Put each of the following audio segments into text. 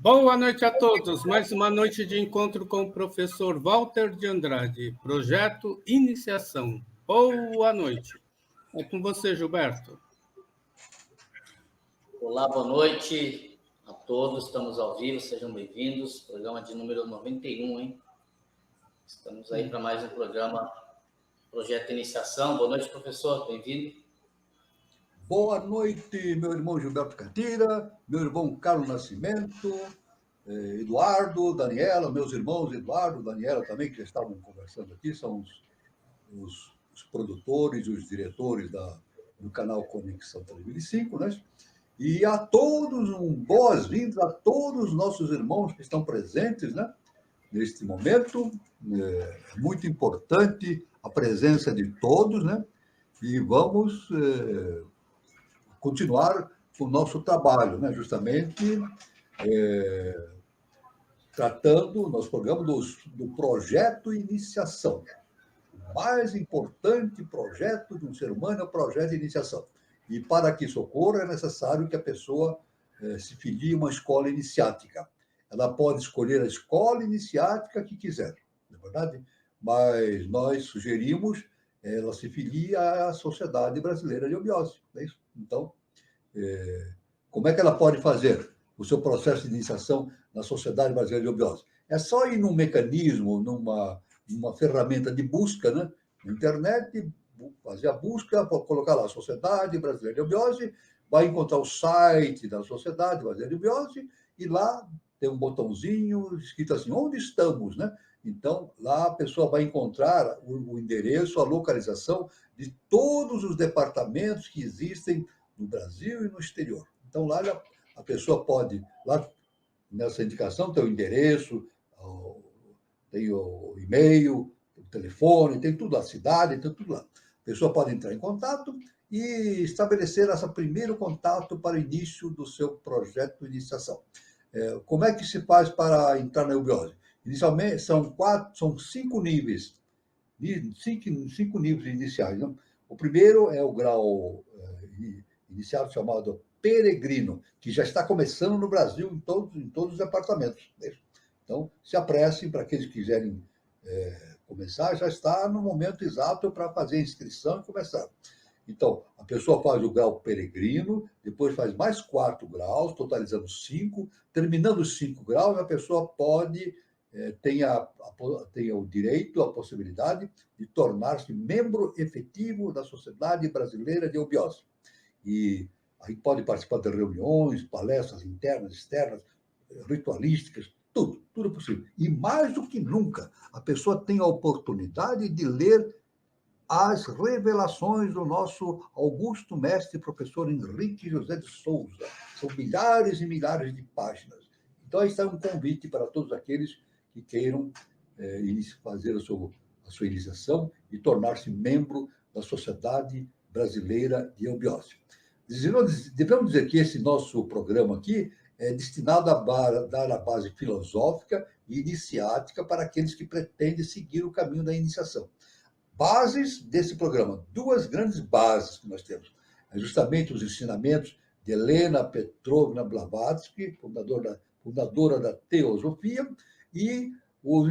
Boa noite a todos. Mais uma noite de encontro com o professor Walter de Andrade, projeto Iniciação. Boa noite. É com você, Gilberto. Olá, boa noite a todos. Estamos ao vivo, sejam bem-vindos. Programa de número 91, hein? Estamos aí para mais um programa Projeto Iniciação. Boa noite, professor. Bem-vindo. Boa noite, meu irmão Gilberto Catira, meu irmão Carlos Nascimento, Eduardo, Daniela, meus irmãos Eduardo, Daniela também, que já estavam conversando aqui, são os produtores, os diretores do canal Conexão 3005, né? E a todos, boas-vindas a todos os nossos irmãos que estão presentes, né? Neste momento. É muito importante a presença de todos, né? E vamos continuar o nosso trabalho, né? Justamente tratando nosso programa do projeto Iniciação. O mais importante projeto de um ser humano é o projeto de iniciação. E para que isso ocorra, é necessário que a pessoa se filie a uma escola iniciática. Ela pode escolher a escola iniciática que quiser, não é verdade? Mas nós sugerimos ela se filie à Sociedade Brasileira de Obiose. É isso? Então, como é que ela pode fazer o seu processo de iniciação na Sociedade Brasileira de Obiose? É só ir num mecanismo, numa ferramenta de busca, né? Na internet, fazer a busca, colocar lá Sociedade Brasileira de Obiose, vai encontrar o site da Sociedade Brasileira de Obiose e lá tem um botãozinho escrito assim, onde estamos, né? Então, lá a pessoa vai encontrar o endereço, a localização de todos os departamentos que existem no Brasil e no exterior. Então, lá a pessoa pode, lá nessa indicação, tem o endereço, tem o e-mail, o telefone, tem tudo, a cidade, tem tudo lá. A pessoa pode entrar em contato e estabelecer esse primeiro contato para o início do seu projeto de iniciação. Como é que se faz para entrar na eubiose? Inicialmente, são 5 níveis, 5 níveis iniciais. Né? O primeiro é o grau inicial chamado peregrino, que já está começando no Brasil em todos os departamentos. Então, se apressem para aqueles que quiserem começar, já está no momento exato para fazer a inscrição e começar. Então, a pessoa faz o grau peregrino, depois faz mais 4 graus, totalizando 5. Terminando os 5 graus, a pessoa tem o direito, a possibilidade de tornar-se membro efetivo da Sociedade Brasileira de Obiose. E aí pode participar de reuniões, palestras internas, externas, ritualísticas, tudo possível. E mais do que nunca, a pessoa tem a oportunidade de ler as revelações do nosso augusto mestre professor Henrique José de Souza. São milhares e milhares de páginas. Então, aí está um convite para todos aqueles que queiram fazer a sua iniciação e tornar-se membro da Sociedade Brasileira de Eubiose. Devemos dizer que esse nosso programa aqui é destinado a dar a base filosófica e iniciática para aqueles que pretendem seguir o caminho da iniciação. Bases desse programa, 2 grandes bases que nós temos. É justamente os ensinamentos de Helena Petrovna Blavatsky, fundadora da Teosofia, e os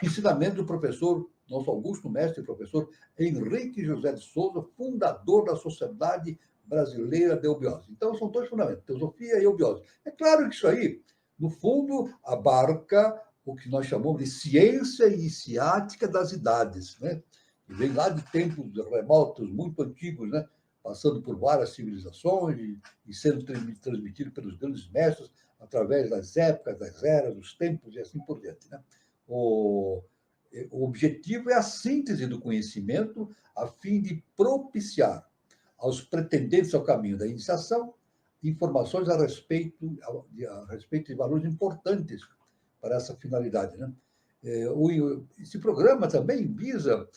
ensinamentos do professor, nosso augusto mestre professor Henrique José de Souza, fundador da Sociedade Brasileira de Eubiose. Então, são 2 fundamentos, teosofia e eubiose. É claro que isso aí, no fundo, abarca o que nós chamamos de ciência iniciática das idades, né? Que vem lá de tempos remotos, muito antigos, né? Passando por várias civilizações e sendo transmitido pelos grandes mestres através das épocas, das eras, dos tempos e assim por diante, né? O objetivo é a síntese do conhecimento a fim de propiciar aos pretendentes ao caminho da iniciação informações a respeito de valores importantes para essa finalidade, né? Esse programa também visa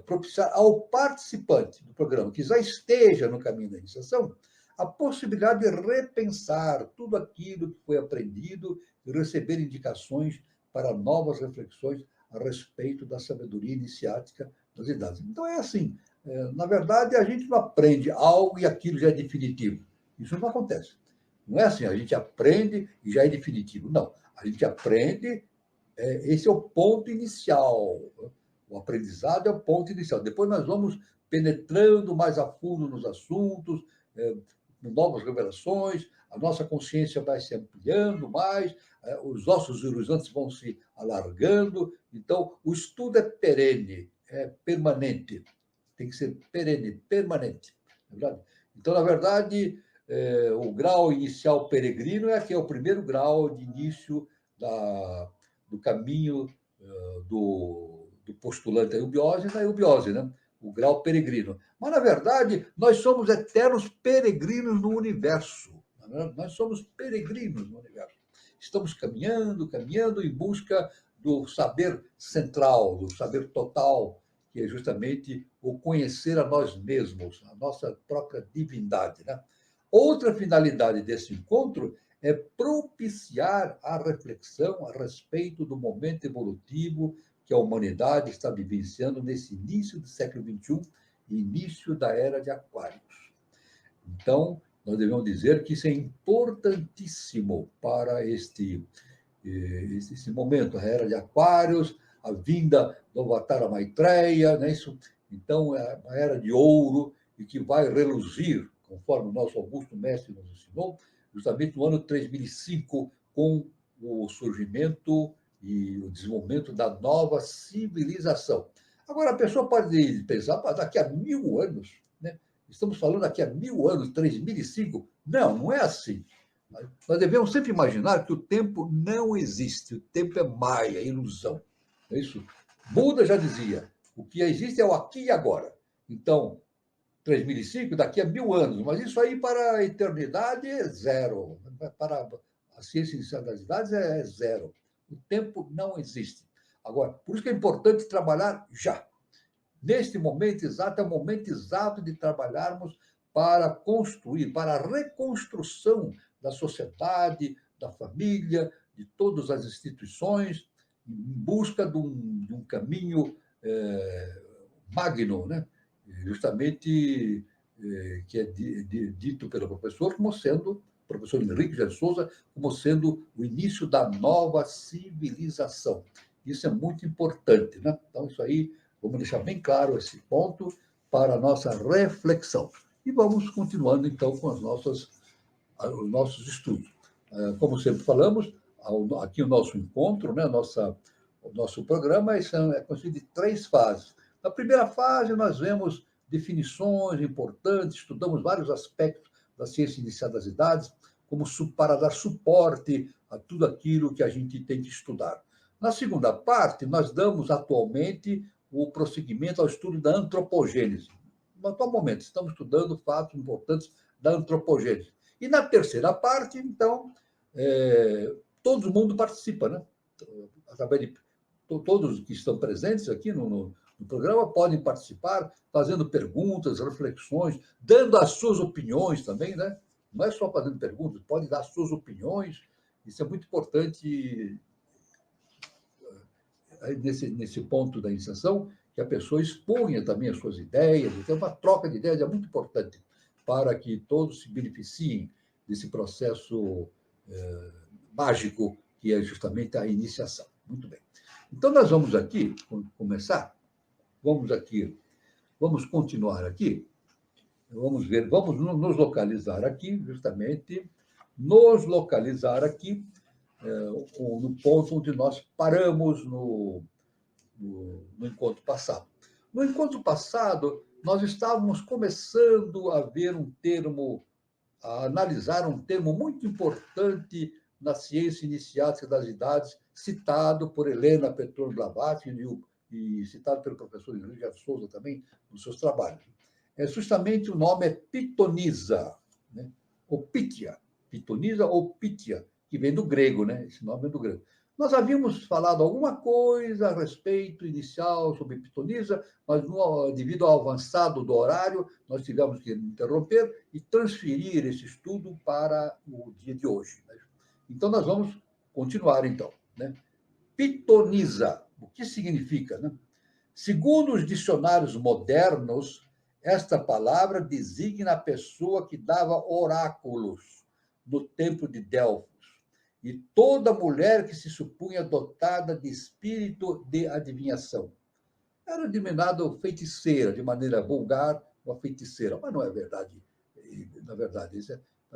propiciar ao participante do programa, que já esteja no caminho da iniciação, a possibilidade de repensar tudo aquilo que foi aprendido e receber indicações para novas reflexões a respeito da sabedoria iniciática das idades. Então, é assim, na verdade, a gente não aprende algo e aquilo já é definitivo. Isso não acontece. Não é assim, a gente aprende e já é definitivo. Não, a gente aprende, esse é o ponto inicial. O aprendizado é o ponto inicial. Depois nós vamos penetrando mais a fundo nos assuntos, novas revelações, a nossa consciência vai se ampliando mais, os nossos horizontes vão se alargando. Então, o estudo é perene, é permanente. Tem que ser perene, permanente. Não é verdade? Então, na verdade, o grau inicial peregrino é o primeiro grau de início do caminho do postulante à eubiose e da eubiose, né? O grau peregrino. Mas, na verdade, nós somos eternos peregrinos no universo. Nós somos peregrinos no universo. Estamos caminhando, caminhando em busca do saber central, do saber total, que é justamente o conhecer a nós mesmos, a nossa própria divindade, né? Outra finalidade desse encontro é propiciar a reflexão a respeito do momento evolutivo que a humanidade está vivenciando nesse início do século XXI e início da Era de Aquários. Então, nós devemos dizer que isso é importantíssimo para esse momento, a Era de Aquários, a vinda do Avatara Maitreya, né? Isso, então, é uma era de ouro e que vai reluzir, conforme o nosso Augusto Mestre nos ensinou, justamente no ano 3005, com o surgimento e o desenvolvimento da nova civilização. Agora, a pessoa pode pensar, daqui a 1000 anos, né? Estamos falando daqui a 1000 anos, 3005. Não, não é assim. Nós devemos sempre imaginar que o tempo não existe, o tempo é maia, é ilusão. É isso? Buda já dizia, o que existe é o aqui e agora. Então, 3005, daqui a 1000 anos, mas isso aí para a eternidade é zero. Para a ciência das idades é zero. O tempo não existe. Agora, por isso que é importante trabalhar já. Neste momento exato, é o momento exato de trabalharmos para construir, para a reconstrução da sociedade, da família, de todas as instituições, em busca de um caminho magno, né? Justamente que é dito pelo professor como sendo, professor Henrique de Souza, como sendo o início da nova civilização. Isso é muito importante, né? Então, isso aí, vamos deixar bem claro esse ponto para a nossa reflexão. E vamos continuando, então, com os nossos estudos. Como sempre falamos, aqui o nosso encontro, né? O nosso programa é constituído de 3 fases. Na primeira fase, nós vemos definições importantes, estudamos vários aspectos da ciência inicial das idades, como para dar suporte a tudo aquilo que a gente tem que estudar. Na segunda parte, nós damos atualmente o prosseguimento ao estudo da antropogênese. No atual momento, estamos estudando fatos importantes da antropogênese. E na terceira parte, então, todo mundo participa, né? Através de todos que estão presentes aqui no programa podem participar, fazendo perguntas, reflexões, dando as suas opiniões também, né? Não é só fazendo perguntas, pode dar as suas opiniões. Isso é muito importante nesse ponto da iniciação, que a pessoa exponha também as suas ideias. Então, uma troca de ideias é muito importante para que todos se beneficiem desse processo mágico que é justamente a iniciação. Muito bem. Então, nós vamos aqui começar. Vamos continuar aqui. Vamos nos localizar aqui, justamente, no ponto onde nós paramos no encontro passado. No encontro passado, nós estávamos começando a analisar um termo muito importante na ciência iniciática das idades, citado por Helena Petron Blavatsky e citado pelo professor Henrique de Souza também nos seus trabalhos. Justamente o nome é pitonisa, né? Ou Pitia, pitonisa ou Pitia, que vem do grego, né? Esse nome é do grego. Nós havíamos falado alguma coisa a respeito inicial sobre pitonisa, mas devido ao avançado do horário, nós tivemos que interromper e transferir esse estudo para o dia de hoje. Então, nós vamos continuar, então. Né? Pitonisa, o que significa? Né? Segundo os dicionários modernos, esta palavra designa a pessoa que dava oráculos, no templo de Delfos, e toda mulher que se supunha dotada de espírito de adivinhação. Era denominada feiticeira, de maneira vulgar, uma feiticeira, mas não é verdade. Na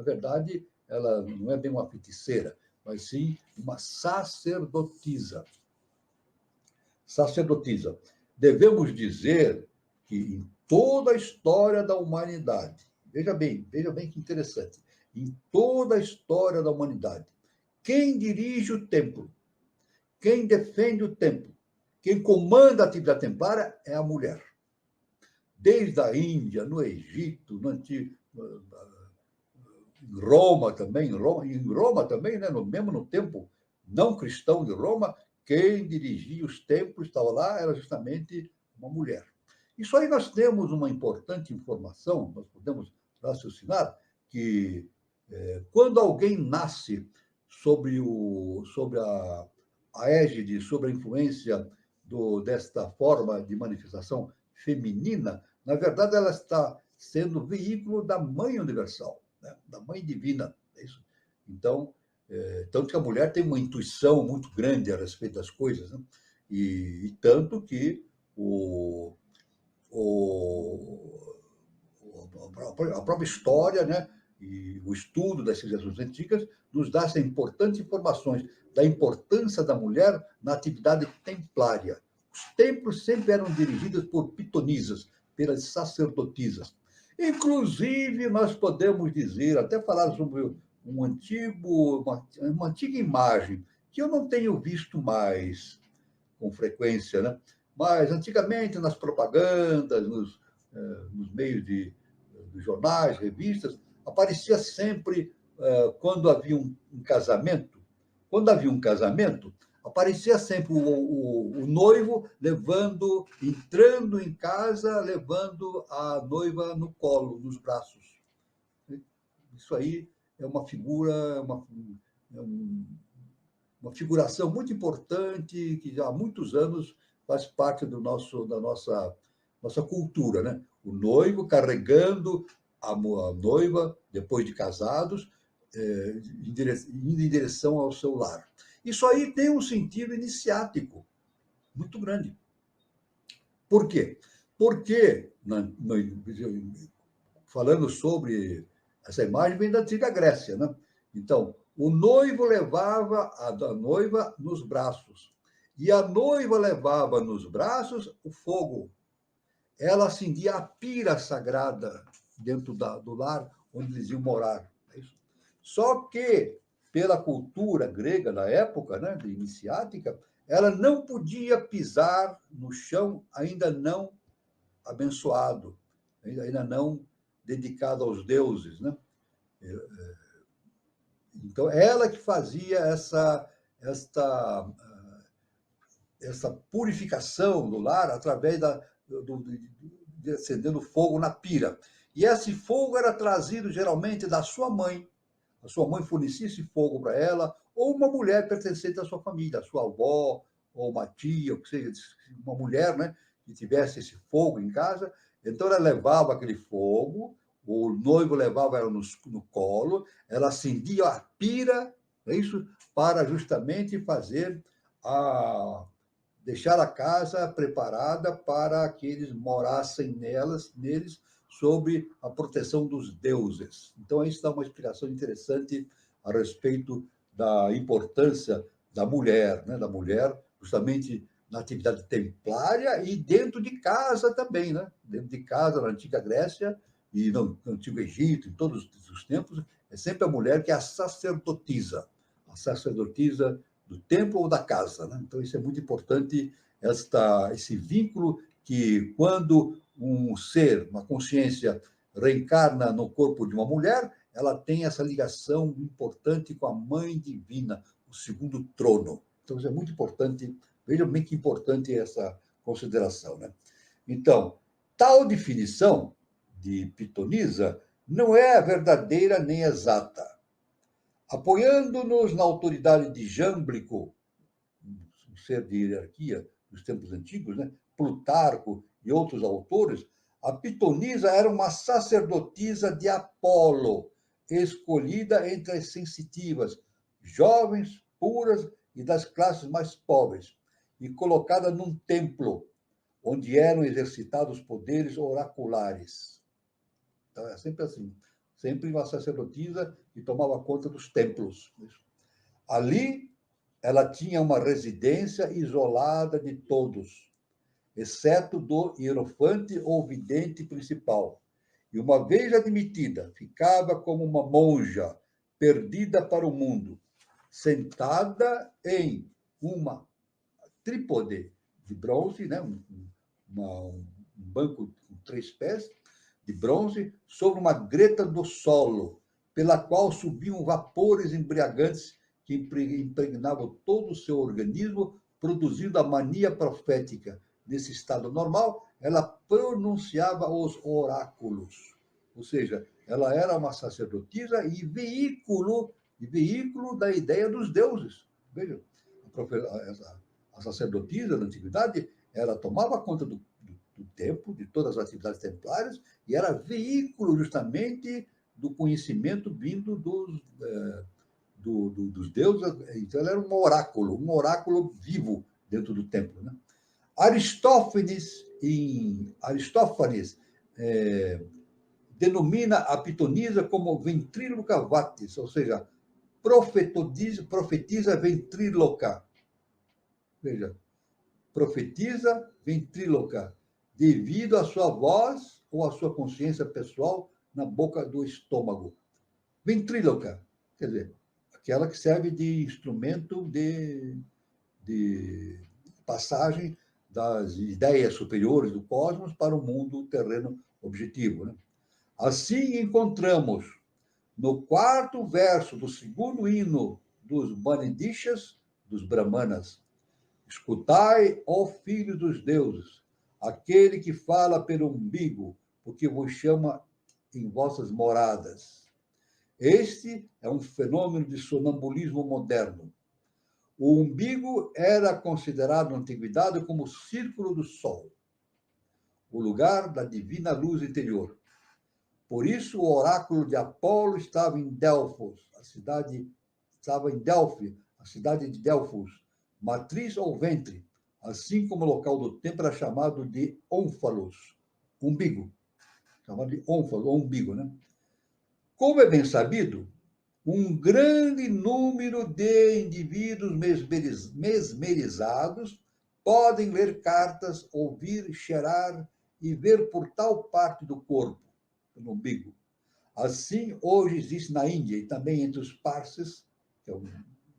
verdade, ela não é bem uma feiticeira, mas sim uma sacerdotisa. Sacerdotisa. Devemos dizer que em toda a história da humanidade, veja bem que interessante, em toda a história da humanidade, quem dirige o templo, quem defende o templo, quem comanda a atividade templária é a mulher. Desde a Índia, no Egito, no antigo, em Roma também, né, mesmo no tempo não cristão de Roma, quem dirigia os templos, estava lá, era justamente uma mulher. Isso aí nós temos uma importante informação, nós podemos raciocinar, que quando alguém nasce sobre a égide, sobre a influência desta forma de manifestação feminina, na verdade ela está sendo veículo da Mãe Universal, né? Da Mãe Divina. É isso? Então, tanto que a mulher tem uma intuição muito grande a respeito das coisas, né? E tanto que a própria história, né, e o estudo das civilizações antigas nos dá essa importante informações da importância da mulher na atividade templária. Os templos sempre eram dirigidos por pitonisas, pelas sacerdotisas. Inclusive, nós podemos dizer, até falar sobre uma antiga imagem, que eu não tenho visto mais com frequência, né? Mas antigamente, nas propagandas, nos meios dos jornais, revistas, aparecia sempre, quando havia um casamento, aparecia sempre o noivo entrando em casa, levando a noiva no colo, nos braços. Isso aí é uma figura, uma figuração muito importante, que já há muitos anos faz parte da nossa cultura, né? O noivo carregando a noiva, depois de casados, indo em direção ao seu lar. Isso aí tem um sentido iniciático muito grande. Por quê? Porque, falando sobre essa imagem, vem da antiga Grécia, né? Então, o noivo levava a noiva nos braços, e a noiva levava nos braços o fogo. Ela acendia a pira sagrada dentro do lar onde eles iam morar. É isso. Só que, pela cultura grega da época, né, de iniciática, ela não podia pisar no chão ainda não abençoado, ainda não dedicado aos deuses, né? Então, ela que fazia essa purificação do lar através de acendendo fogo na pira. E esse fogo era trazido geralmente da sua mãe. A sua mãe fornecia esse fogo para ela, ou uma mulher pertencente à sua família, a sua avó, ou uma tia, ou que seja, uma mulher, né, que tivesse esse fogo em casa. Então, ela levava aquele fogo, o noivo levava ela no colo, ela acendia a pira, é isso, para justamente deixar a casa preparada para que eles morassem neles, sob a proteção dos deuses. Então, aí está uma explicação interessante a respeito da importância da mulher, né? Da mulher justamente na atividade templária e dentro de casa também, né? Dentro de casa, na antiga Grécia e no antigo Egito, em todos os tempos, é sempre a mulher que é a sacerdotisa do templo ou da casa, né? Então, isso é muito importante, esse vínculo que, quando um ser, uma consciência, reencarna no corpo de uma mulher, ela tem essa ligação importante com a Mãe Divina, o segundo trono. Então, isso é muito importante. Vejam bem que importante é essa consideração, né? Então, tal definição de pitonisa não é verdadeira nem exata. Apoiando-nos na autoridade de Jâmblico, um ser de hierarquia dos tempos antigos, né? Plutarco e outros autores, a pitonisa era uma sacerdotisa de Apolo, escolhida entre as sensitivas, jovens, puras e das classes mais pobres, e colocada num templo, onde eram exercitados poderes oraculares. Então, é sempre assim. Sempre uma sacerdotisa que tomava conta dos templos. Ali, ela tinha uma residência isolada de todos, exceto do hierofante ou vidente principal. E, uma vez admitida, ficava como uma monja perdida para o mundo, sentada em uma trípode de bronze, né? Um banco com 3 pés de bronze, sobre uma greta do solo, pela qual subiam vapores embriagantes que impregnavam todo o seu organismo, produzindo a mania profética. Nesse estado normal, ela pronunciava os oráculos, ou seja, ela era uma sacerdotisa e veículo da ideia dos deuses. Veja, a sacerdotisa da antiguidade, ela tomava conta do templo, de todas as atividades templárias, e era veículo justamente do conhecimento vindo dos deuses. Então, ela era um oráculo vivo dentro do templo, né? Aristófanes denomina a pitonisa como ventríloca vatis, ou seja, profetiza ventríloca. Veja, profetiza ventríloca, devido à sua voz ou à sua consciência pessoal na boca do estômago. Ventríloca, quer dizer, aquela que serve de instrumento de passagem das ideias superiores do cosmos para o mundo terreno objetivo, né? Assim, encontramos no 4º verso do 2º hino dos Manindishas, dos Brahmanas: escutai, ó filhos dos deuses, aquele que fala pelo umbigo, porque vos chama em vossas moradas. Este é um fenômeno de sonambulismo moderno. O umbigo era considerado na antiguidade como o círculo do sol, o lugar da divina luz interior. Por isso, o oráculo de Apolo estava em Delfos, a cidade de Delfos, matriz ou ventre, assim como o local do templo era chamado de Ónfalos, umbigo, chamado de Ónfalos, ou umbigo, né? Como é bem sabido, um grande número de indivíduos mesmerizados podem ler cartas, ouvir, cheirar e ver por tal parte do corpo, no umbigo. Assim, hoje existe na Índia e também entre os Parsis, que é um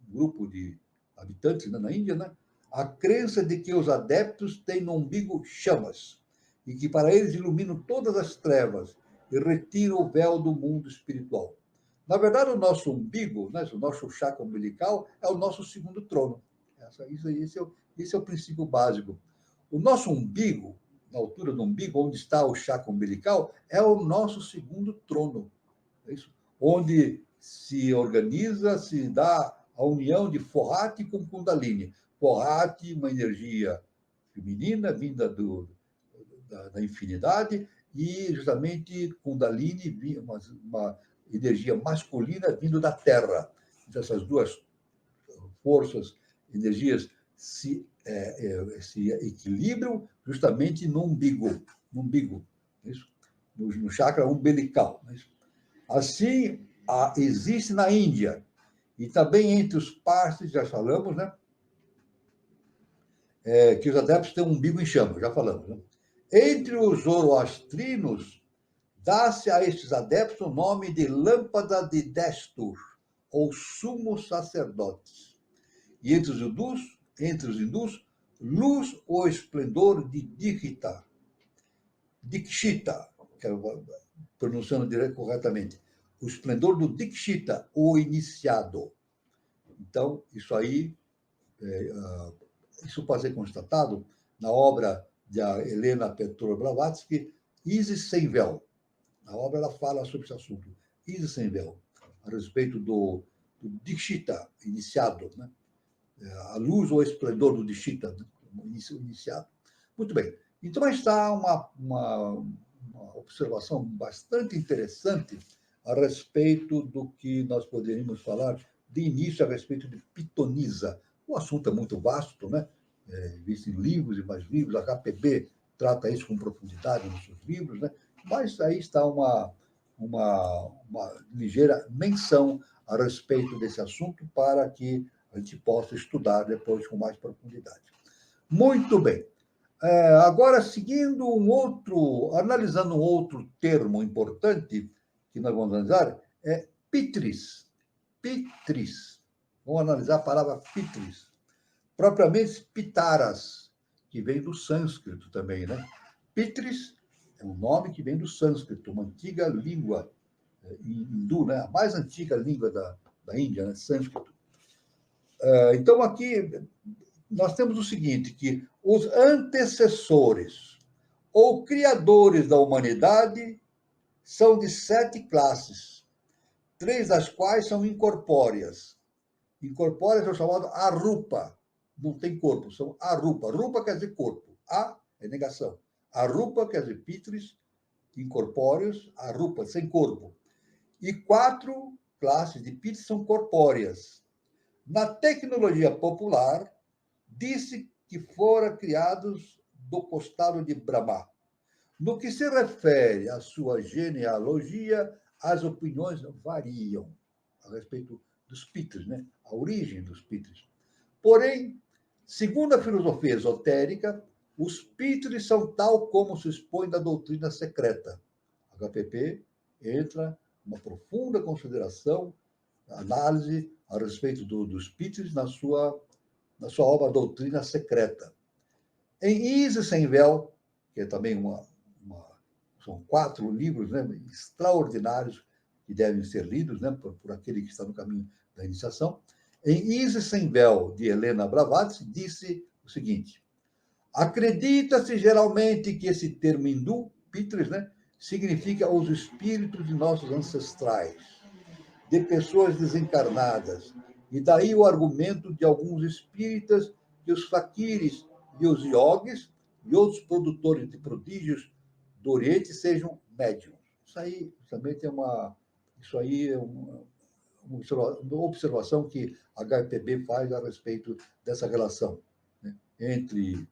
grupo de habitantes na Índia, né, a crença de que os adeptos têm no umbigo chamas e que para eles iluminam todas as trevas e retiram o véu do mundo espiritual. Na verdade, o nosso umbigo, né, o nosso chakra umbilical, é o nosso segundo trono. Esse é o princípio básico. O nosso umbigo, na altura do umbigo, onde está o chakra umbilical, é o nosso segundo trono. É isso? Onde se organiza, se dá a união de Forrati com Kundalini. Forrati, uma energia feminina vinda da infinidade, e justamente Kundalini, uma energia masculina vindo da Terra. Então, essas duas forças, energias se equilibram justamente no umbigo, isso? No chakra umbilical. Isso? Assim, existe na Índia, e também entre os Parsis, já falamos, né? Que os adeptos têm um umbigo em chama, já falamos, né? Entre os zoroastrinos, dá-se a estes adeptos o nome de lâmpada de Destur, ou sumos sacerdotes. E entre os hindus, luz ou esplendor de Dikshita, pronunciando corretamente, o esplendor do Dikshita, o iniciado. Então, isso aí, isso pode ser constatado na obra de Helena Petrova Blavatsky, Isis Sem Véu. A obra ela fala sobre esse assunto, Isis Sem Véu, a respeito do Dikshita, iniciado, né? A luz ou esplendor do Dikshita, né? Iniciado. Muito bem. Então, está uma observação bastante interessante a respeito do que nós poderíamos falar de início a respeito de pitonisa. O assunto é muito vasto, né? Existem livros e mais livros, a HPB trata isso com profundidade nos seus livros, né? Mas aí está uma ligeira menção a respeito desse assunto para que a gente possa estudar depois com mais profundidade. Muito bem. Agora, analisando um outro termo importante que nós vamos analisar, é pitris. Pitris. Vamos analisar a palavra pitris. Propriamente pitaras, que vem do sânscrito também, né? Pitris é um nome que vem do sânscrito, uma antiga língua hindu, né? A mais antiga língua da Índia, né? Sânscrito. Então, aqui nós temos o seguinte, que os antecessores ou criadores da humanidade são de 7 classes, 3 das quais são incorpóreas. Incorpóreas são chamadas arupa, não tem corpo, são arupa. Rupa quer dizer corpo, a é negação. Arupa quer dizer pitris, incorpóreos, arupa, sem corpo. E 4 classes de pitris são corpóreas. Na tecnologia popular, disse que foram criados do costado de Brahma. No que se refere à sua genealogia, as opiniões variam a respeito dos pitris, né? A origem dos pitris. Porém, segundo a filosofia esotérica, os pitris são tal como se expõe na doutrina secreta. HPP entra numa profunda consideração, análise a respeito dos pitris na sua obra Doutrina Secreta. Em Isis Sem Véu, que é também são 4 livros, né, extraordinários que devem ser lidos, né, por aquele que está no caminho da iniciação. Em Isis Sem Véu, de Helena Blavatsky, disse o seguinte: acredita-se geralmente que esse termo hindu, pitris, né, significa os espíritos de nossos ancestrais, de pessoas desencarnadas, e daí o argumento de alguns espíritas que os faquires e os yogis e outros produtores de prodígios do Oriente sejam médiums. Isso aí também é uma observação que a HPB faz a respeito dessa relação, né, entre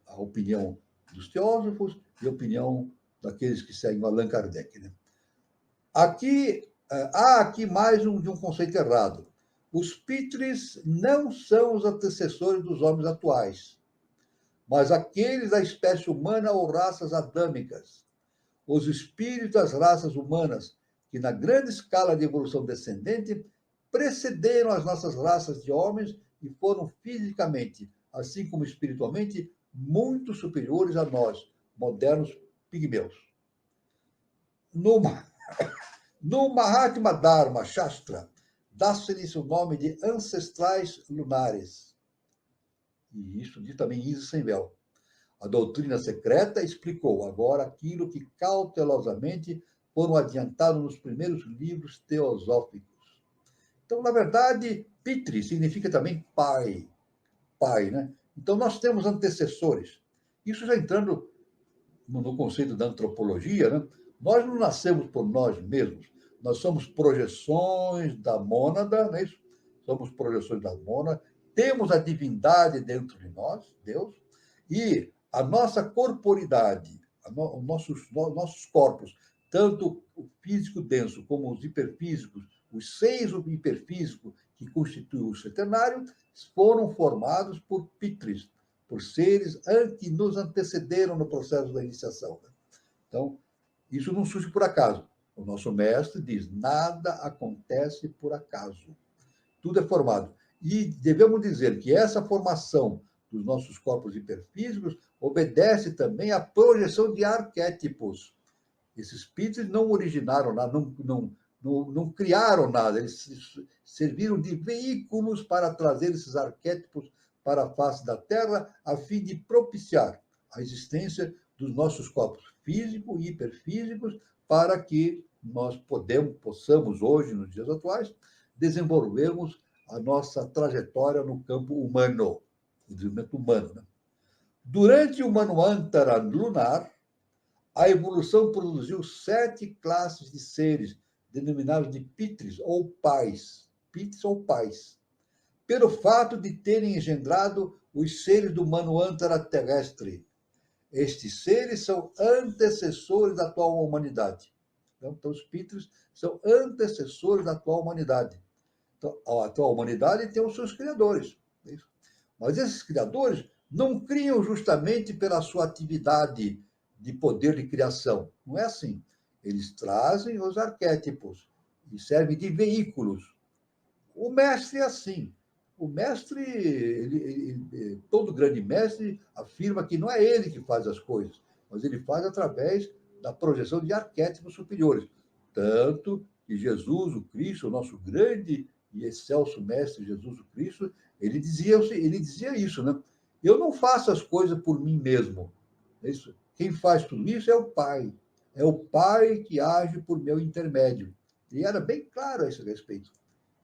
a opinião dos teósofos e a opinião daqueles que seguem Allan Kardec. Né? Há aqui mais de um conceito errado. Os pitris não são os antecessores dos homens atuais, mas aqueles da espécie humana ou raças adâmicas. Os espíritos das raças humanas, que na grande escala de evolução descendente, precederam as nossas raças de homens e foram fisicamente, assim como espiritualmente, muito superiores a nós, modernos pigmeus. No Mahatma Dharma Shastra, dá-se-lhes o nome de ancestrais lunares. E isso diz também Isis Sem Véu. A doutrina secreta explicou agora aquilo que cautelosamente foram adiantados nos primeiros livros teosóficos. Então, na verdade, Pitri significa também pai. Pai, né? Então, nós temos antecessores. Isso já entrando no conceito da antropologia, né? Nós não nascemos por nós mesmos. Nós somos projeções da mônada, não é isso? Somos projeções da mônada. Temos a divindade dentro de nós, Deus, e a nossa corporidade, nossos corpos, tanto o físico denso como os hiperfísicos, os 6 hiperfísicos que constituem o setenário, foram formados por pitris, por seres que nos antecederam no processo da iniciação. Então, isso não surge por acaso. O nosso mestre diz, nada acontece por acaso. Tudo é formado. E devemos dizer que essa formação dos nossos corpos hiperfísicos obedece também à projeção de arquétipos. Esses pitris não originaram nada, não criaram nada, eles serviram de veículos para trazer esses arquétipos para a face da Terra, a fim de propiciar a existência dos nossos corpos físicos e hiperfísicos, para que nós possamos hoje, nos dias atuais, desenvolvermos a nossa trajetória no campo humano, o desenvolvimento humano. Né? Durante o Manvantara lunar, a evolução produziu 7 classes de seres denominados de pitres ou pais, pelo fato de terem engendrado os seres do humano anterterrestre. Estes seres são antecessores da atual humanidade. Então, os pitres são antecessores da atual humanidade. Então, a atual humanidade tem os seus criadores. Mas esses criadores não criam justamente pela sua atividade de poder de criação. Não é assim. Eles trazem os arquétipos e servem de veículos. O mestre é assim. O mestre, todo grande mestre afirma que não é ele que faz as coisas, mas ele faz através da projeção de arquétipos superiores. Tanto que Jesus, o Cristo, o nosso grande e excelso mestre Jesus o Cristo, ele dizia isso, né? Eu não faço as coisas por mim mesmo. Quem faz tudo isso é o Pai. É o Pai que age por meu intermédio. E era bem claro a esse respeito.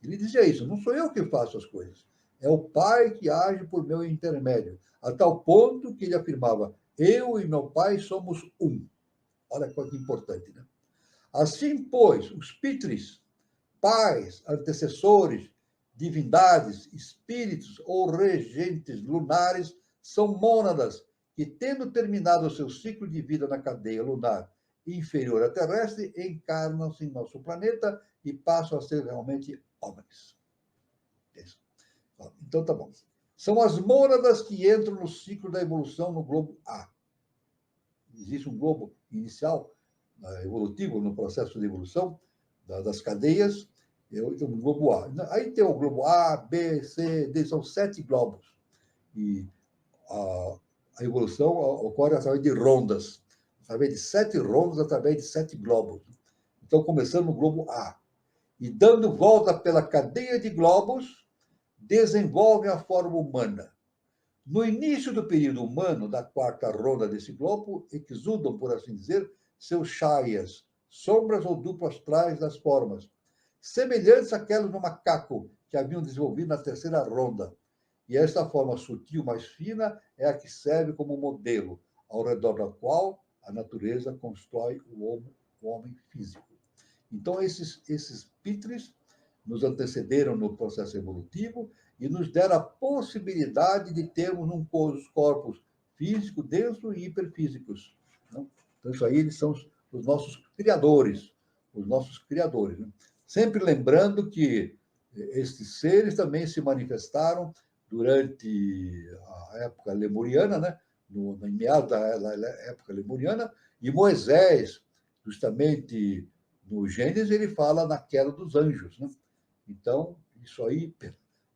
Ele dizia isso, não sou eu que faço as coisas. É o Pai que age por meu intermédio. A tal ponto que ele afirmava, eu e meu Pai somos um. Olha que importante, né? Assim, pois, os pitres, pais, antecessores, divindades, espíritos ou regentes lunares são mônadas que, tendo terminado o seu ciclo de vida na cadeia lunar inferior à terrestre, encarnam-se em nosso planeta e passam a ser realmente homens. Então, tá bom. São as mônadas que entram no ciclo da evolução no globo A. Existe um globo inicial, evolutivo, no processo de evolução das cadeias, um globo A. Aí tem o globo A, B, C, D, são 7 globos. E a evolução ocorre através de rondas, através de 7 rondas, através de 7 globos. Então, começando no globo A. E dando volta pela cadeia de globos, desenvolvem a forma humana. No início do período humano, da 4ª ronda desse globo, exudam, por assim dizer, seus chaias, sombras ou duplas astrais das formas, semelhantes àquelas do macaco que haviam desenvolvido na 3ª ronda. E esta forma sutil, mais fina, é a que serve como modelo, ao redor da qual a natureza constrói o homem físico. Então, esses pitres nos antecederam no processo evolutivo e nos deram a possibilidade de termos corpos físico, denso e hiperfísicos. Não? Então, isso aí eles são os nossos criadores, Né? Sempre lembrando que esses seres também se manifestaram durante a época lemuriana, né? Em meados da época lemuriana, e Moisés, justamente no Gênesis, ele fala na queda dos anjos. Né? Então, isso aí,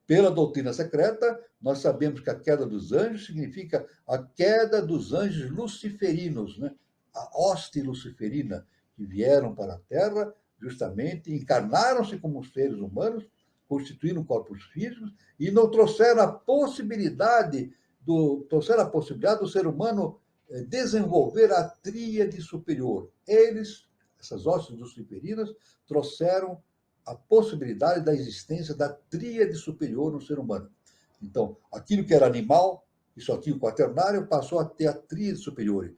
pela doutrina secreta, nós sabemos que a queda dos anjos significa a queda dos anjos luciferinos, né? A hoste luciferina, que vieram para a Terra, justamente encarnaram-se como seres humanos, constituíram corpos físicos e não trouxeram a possibilidade do ser humano desenvolver a tríade superior. Essas hostes luciferinas, trouxeram a possibilidade da existência da tríade superior no ser humano. Então, aquilo que era animal, isso aqui, o quaternário, passou a ter a tríade superior,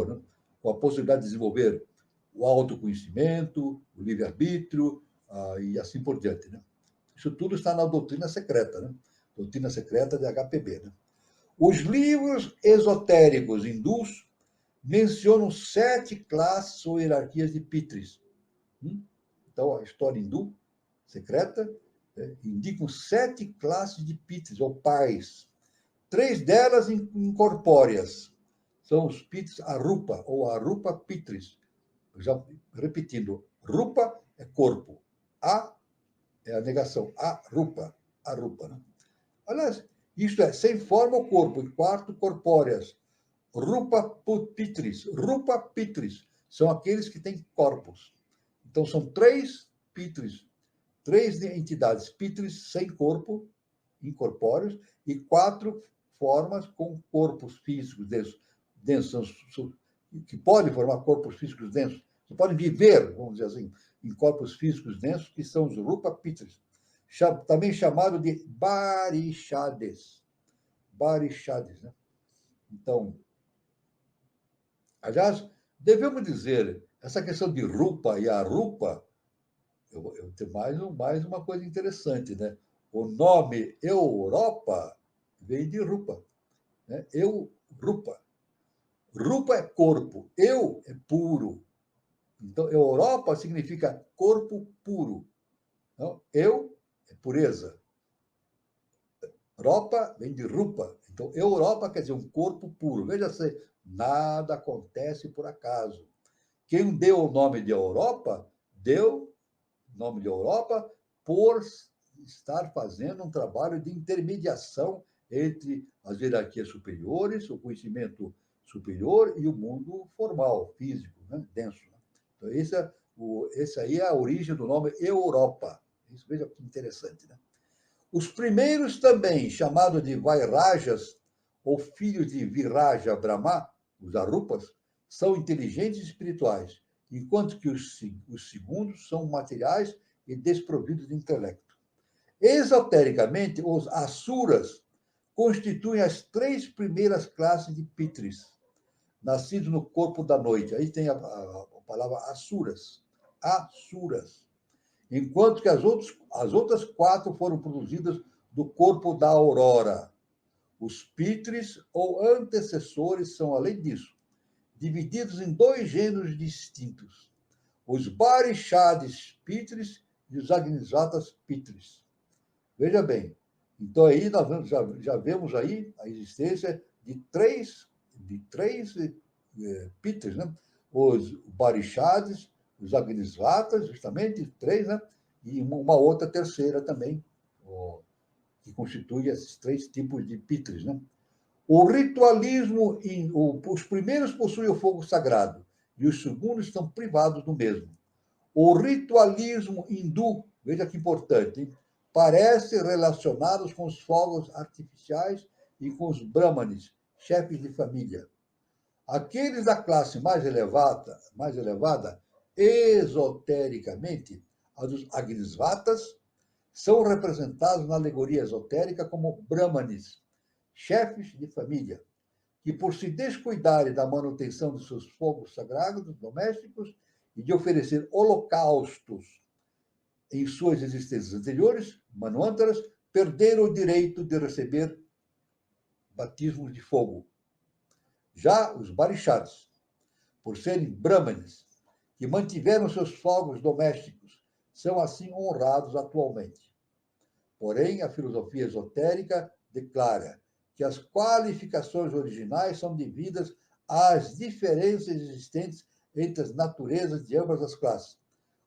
né? Com a possibilidade de desenvolver o autoconhecimento, o livre-arbítrio, e assim por diante. Né? Isso tudo está na doutrina secreta, né? Doutrina secreta de HPB. Né? Os livros esotéricos hindus mencionam 7 classes ou hierarquias de pitres. Então, a história hindu secreta indicam 7 classes de pitres, ou pais. 3 delas incorpóreas. São os pitres arupa, ou arupa pitris. Já repetindo, rupa é corpo, a é a negação, arupa. Né? Aliás, isto é, sem forma o corpo, e 4 corpóreas. Rupa pitris, são aqueles que têm corpos. Então, são 3 pitres, 3 entidades pitres sem corpo, incorpóreos, e 4 formas com corpos físicos densos, que podem formar corpos físicos densos, que podem viver, vamos dizer assim, em corpos físicos densos, que são os Rupa Pitris, também chamado de Barishades. Né? Então, aliás, devemos dizer Essa questão de rupa e arupa, eu tenho mais uma coisa interessante, né? O nome Europa vem de rupa, né? Rupa. Rupa é corpo, eu é puro. Então, Europa significa corpo puro. Então, eu é pureza. Europa vem de rupa. Então, Europa quer dizer um corpo puro. Veja se nada acontece por acaso. Quem deu o nome de Europa, deu o nome de Europa por estar fazendo um trabalho de intermediação entre as hierarquias superiores, o conhecimento superior e o mundo formal, físico, né? Denso. Então, esse aí é a origem do nome Europa. Isso, veja que interessante, né? Os primeiros também, chamados de Vairajas, ou filhos de Viraja Brahma, os Arupas, são inteligentes e espirituais, enquanto que os segundos são materiais e desprovidos de intelecto. Esotericamente, os Asuras constituem as 3 primeiras classes de Pitris, nascidos no corpo da noite. Aí tem a palavra Asuras. Asuras. Enquanto que as outras 4 foram produzidas do corpo da aurora. Os Pitris, ou antecessores, são, além disso, divididos em 2 gêneros distintos: os Barishades Pitris e os Agnisvatas Pitris. Veja bem, então aí nós já vemos aí a existência de três Pitris, né? Os Barishades, os Agnisvatas, justamente, 3, né? E uma outra terceira também, que constitui esses 3 tipos de Pitris, né? O ritualismo, os primeiros possuem o fogo sagrado e os segundos estão privados do mesmo. O ritualismo hindu, veja que importante, hein? Parece relacionado com os fogos artificiais e com os brahmanes, chefes de família. Aqueles da classe mais elevada, esotericamente, a dos Agnisvatas, são representados na alegoria esotérica como brahmanes, chefes de família, que por se descuidarem da manutenção de seus fogos sagrados domésticos e de oferecer holocaustos em suas existências anteriores, manvantaras, perderam o direito de receber batismos de fogo. Já os Barishads, por serem brahmanes, que mantiveram seus fogos domésticos, são assim honrados atualmente. Porém, a filosofia esotérica declara que as qualificações originais são devidas às diferenças existentes entre as naturezas de ambas as classes.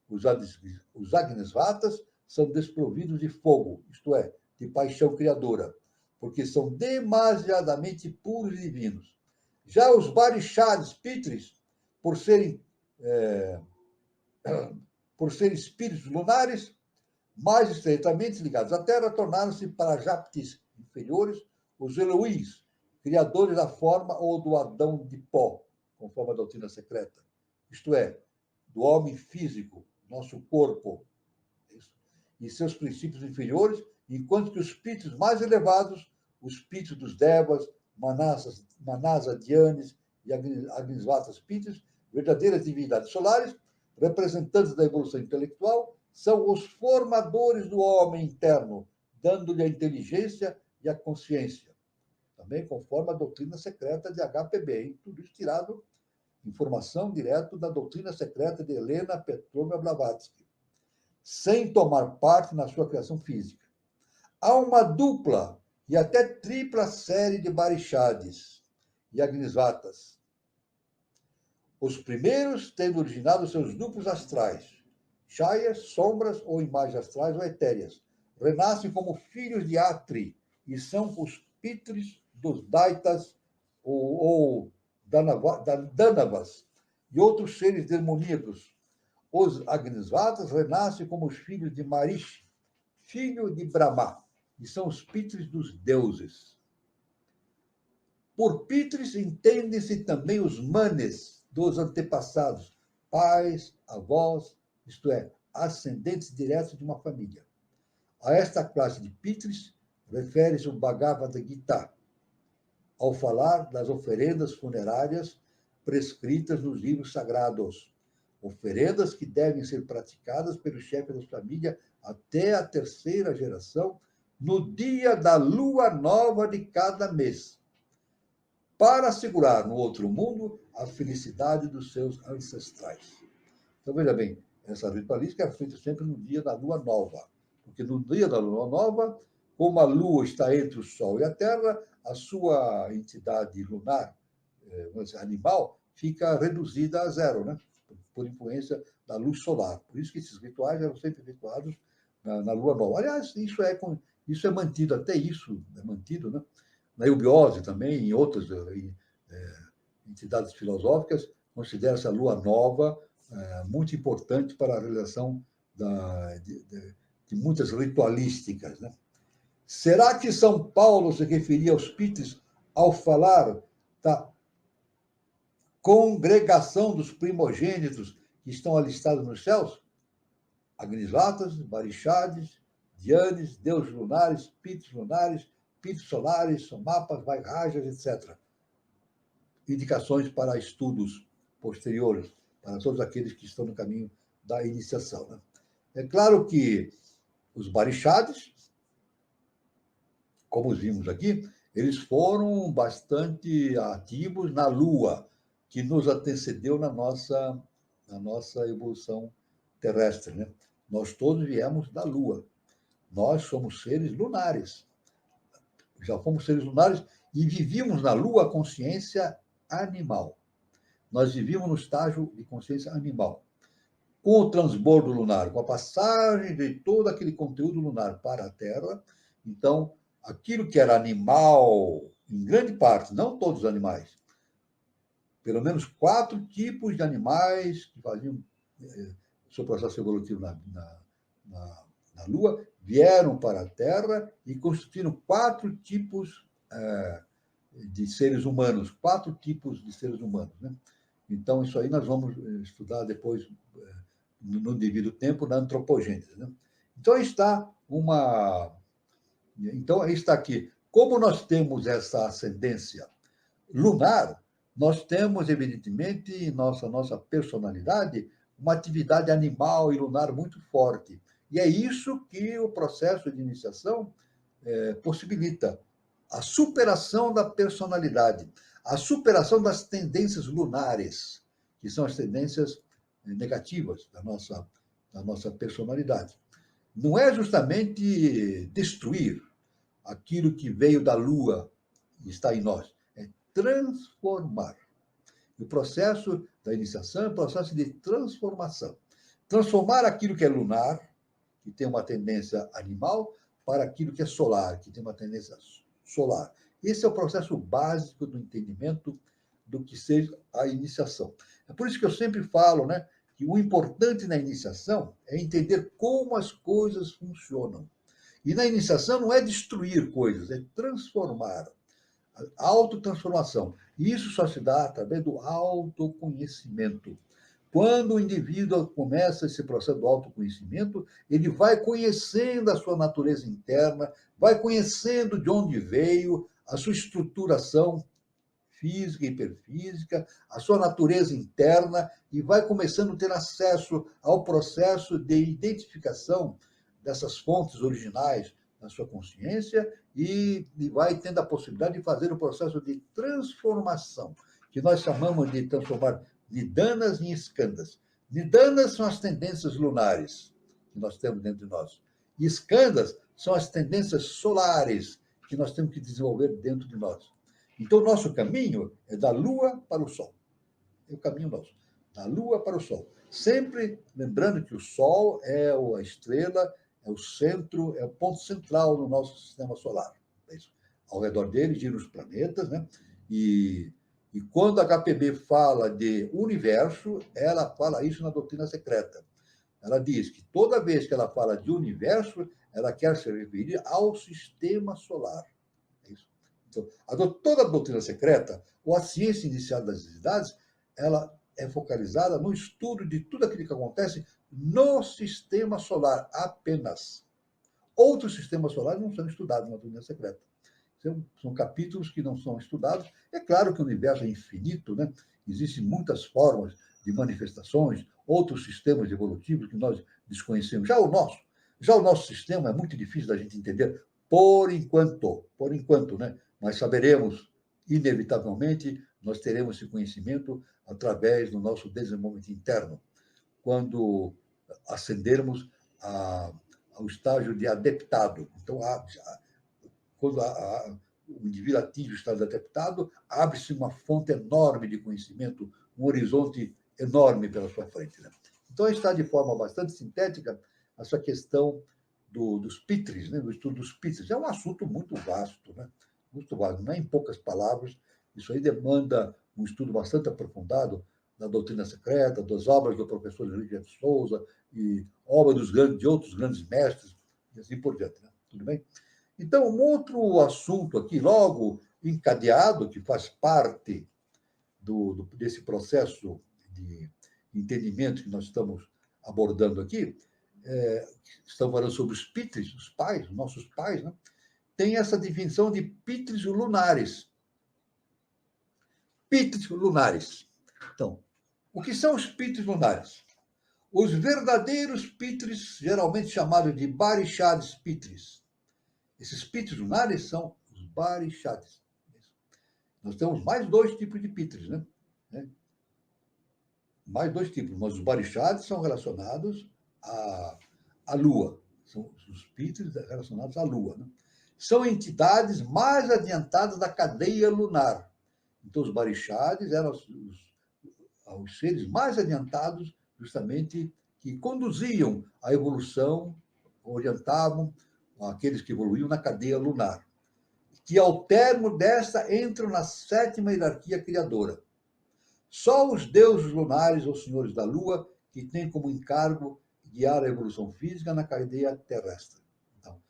Os Agnisvatas são desprovidos de fogo, isto é, de paixão criadora, porque são demasiadamente puros e divinos. Já os Barishads Pitris, por serem espíritos lunares, mais estreitamente ligados à Terra, tornaram-se para Japtis inferiores os Eloís, criadores da forma ou do Adão de pó, conforme a doutrina secreta. Isto é, do homem físico, nosso corpo, e seus princípios inferiores, enquanto que os Pitris mais elevados, os Pitris dos Devas, Manasa Dhyanis e Agnisvatas Pitris, verdadeiras divindades solares, representantes da evolução intelectual, são os formadores do homem interno, dando-lhe a inteligência e a consciência. Também conforme a doutrina secreta de HPB, hein? Tudo isso tirado, informação direto da doutrina secreta de Helena Petrovna Blavatsky, sem tomar parte na sua criação física. Há uma dupla e até tripla série de Barishads e Agnisvatas. Os primeiros tendo originado seus duplos astrais, chaias, sombras ou imagens astrais ou etéreas, renascem como filhos de Atri e são os Pitris dos Daitas ou Danavas e outros seres demoníacos. Os Agnisvatas renascem como os filhos de Marish, filho de Brahma, e são os Pitris dos deuses. Por Pitris entendem-se também os manes dos antepassados, pais, avós, isto é, ascendentes diretos de uma família. A esta classe de Pitris refere-se o Bhagavad Gita, ao falar das oferendas funerárias prescritas nos livros sagrados, oferendas que devem ser praticadas pelo chefe da família até a terceira geração, no dia da lua nova de cada mês, para assegurar no outro mundo a felicidade dos seus ancestrais. Então, veja bem, essa ritualística é feita sempre no dia da lua nova, porque no dia da lua nova, como a lua está entre o sol e a terra, a sua entidade lunar, animal, fica reduzida a zero, né? Por influência da luz solar. Por isso que esses rituais eram sempre efetuados na lua nova. Aliás, isso é mantido, até isso é mantido, né? Na eubiose também, em outras entidades filosóficas, considera-se a lua nova muito importante para a realização de muitas ritualísticas, né? Será que São Paulo se referia aos Píteres ao falar da congregação dos primogênitos que estão alistados nos céus? Agnisatas, Barixades, Dianes, deuses lunares, Píteres solares, Somapas, Vairajas, etc. Indicações para estudos posteriores, para todos aqueles que estão no caminho da iniciação, né? É claro que os Barixades, como vimos aqui, eles foram bastante ativos na Lua, que nos antecedeu na nossa evolução terrestre, né? Nós todos viemos da Lua. Nós somos seres lunares. Já fomos seres lunares e vivíamos na Lua a consciência animal. Nós vivíamos no estágio de consciência animal. Com o transbordo lunar, com a passagem de todo aquele conteúdo lunar para a Terra, então, aquilo que era animal, em grande parte, não todos os animais, pelo menos 4 tipos de animais que faziam seu processo evolutivo na Lua, vieram para a Terra e constituíram 4 tipos de seres humanos, 4 tipos de seres humanos, né? Então, isso aí nós vamos estudar depois, no devido tempo, na antropogênese, né? Então, aí está aqui. Como nós temos essa ascendência lunar, nós temos, evidentemente, em nossa personalidade, uma atividade animal e lunar muito forte. E é isso que o processo de iniciação possibilita. A superação da personalidade, a superação das tendências lunares, que são as tendências negativas da nossa personalidade. Não é justamente destruir aquilo que veio da Lua e está em nós, é transformar. O processo da iniciação é um processo de transformação. Transformar aquilo que é lunar, que tem uma tendência animal, para aquilo que é solar, que tem uma tendência solar. Esse é o processo básico do entendimento do que seja a iniciação. É por isso que eu sempre falo, né, que o importante na iniciação é entender como as coisas funcionam. E na iniciação não é destruir coisas, é transformar. A autotransformação. E isso só se dá através do autoconhecimento. Quando o indivíduo começa esse processo do autoconhecimento, ele vai conhecendo a sua natureza interna, vai conhecendo de onde veio, a sua estruturação física e hiperfísica, a sua natureza interna, e vai começando a ter acesso ao processo de identificação dessas fontes originais na sua consciência e vai tendo a possibilidade de fazer o processo de transformação, que nós chamamos de transformar nidanas em skandhas. Nidanas são as tendências lunares que nós temos dentro de nós. E skandhas são as tendências solares que nós temos que desenvolver dentro de nós. Então, o nosso caminho é da Lua para o Sol. É o caminho nosso. Da Lua para o Sol. Sempre lembrando que o Sol é a estrela, é o centro, é o ponto central do nosso sistema solar. É isso. Ao redor dele giram os planetas, né? E quando a HPB fala de universo, ela fala isso na doutrina secreta. Ela diz que toda vez que ela fala de universo, ela quer se referir ao sistema solar. É isso. Então, toda a doutrina secreta, ou a ciência inicial das entidades, ela é focalizada no estudo de tudo aquilo que acontece no sistema solar apenas. Outros sistemas solares não são estudados na doutrina secreta. São capítulos que não são estudados. É claro que o universo é infinito, né? Existem muitas formas de manifestações, outros sistemas evolutivos que nós desconhecemos. Já o nosso sistema é muito difícil da gente entender por enquanto, né? Mas saberemos, inevitavelmente, nós teremos esse conhecimento através do nosso desenvolvimento interno, quando ascendermos ao estágio de adeptado. Então, quando o indivíduo atinge o estado de adeptado, abre-se uma fonte enorme de conhecimento, um horizonte enorme pela sua frente, né? Então, está de forma bastante sintética essa questão dos pitres, né? Do estudo dos pitres. É um assunto muito vasto, né? Muito vasto, não é em poucas palavras. Isso aí demanda um estudo bastante aprofundado da doutrina secreta, das obras do professor Henrique de Souza e obras de outros grandes mestres, e assim por diante, né? Tudo bem? Então, um outro assunto aqui, logo encadeado, que faz parte desse processo de entendimento que nós estamos abordando aqui, estamos falando sobre os pitres, os pais, os nossos pais, né? Tem essa definição de pitres lunares. Pitres lunares. Então, o que são os pitres lunares? Os verdadeiros pitres, geralmente chamados de barixades pitres. Esses pitres lunares são os barixades. Nós temos mais 2 tipos de pitres, né? Mais 2 tipos, mas os barixades são relacionados à Lua. São os pitres relacionados à Lua, né? São entidades mais adiantadas da cadeia lunar. Então, os barixades eram os seres mais adiantados, justamente, que conduziam a evolução, orientavam aqueles que evoluíam na cadeia lunar, que, ao termo desta, entram na 7ª hierarquia criadora. Só os deuses lunares, ou senhores da Lua, que têm como encargo guiar a evolução física na cadeia terrestre. Então,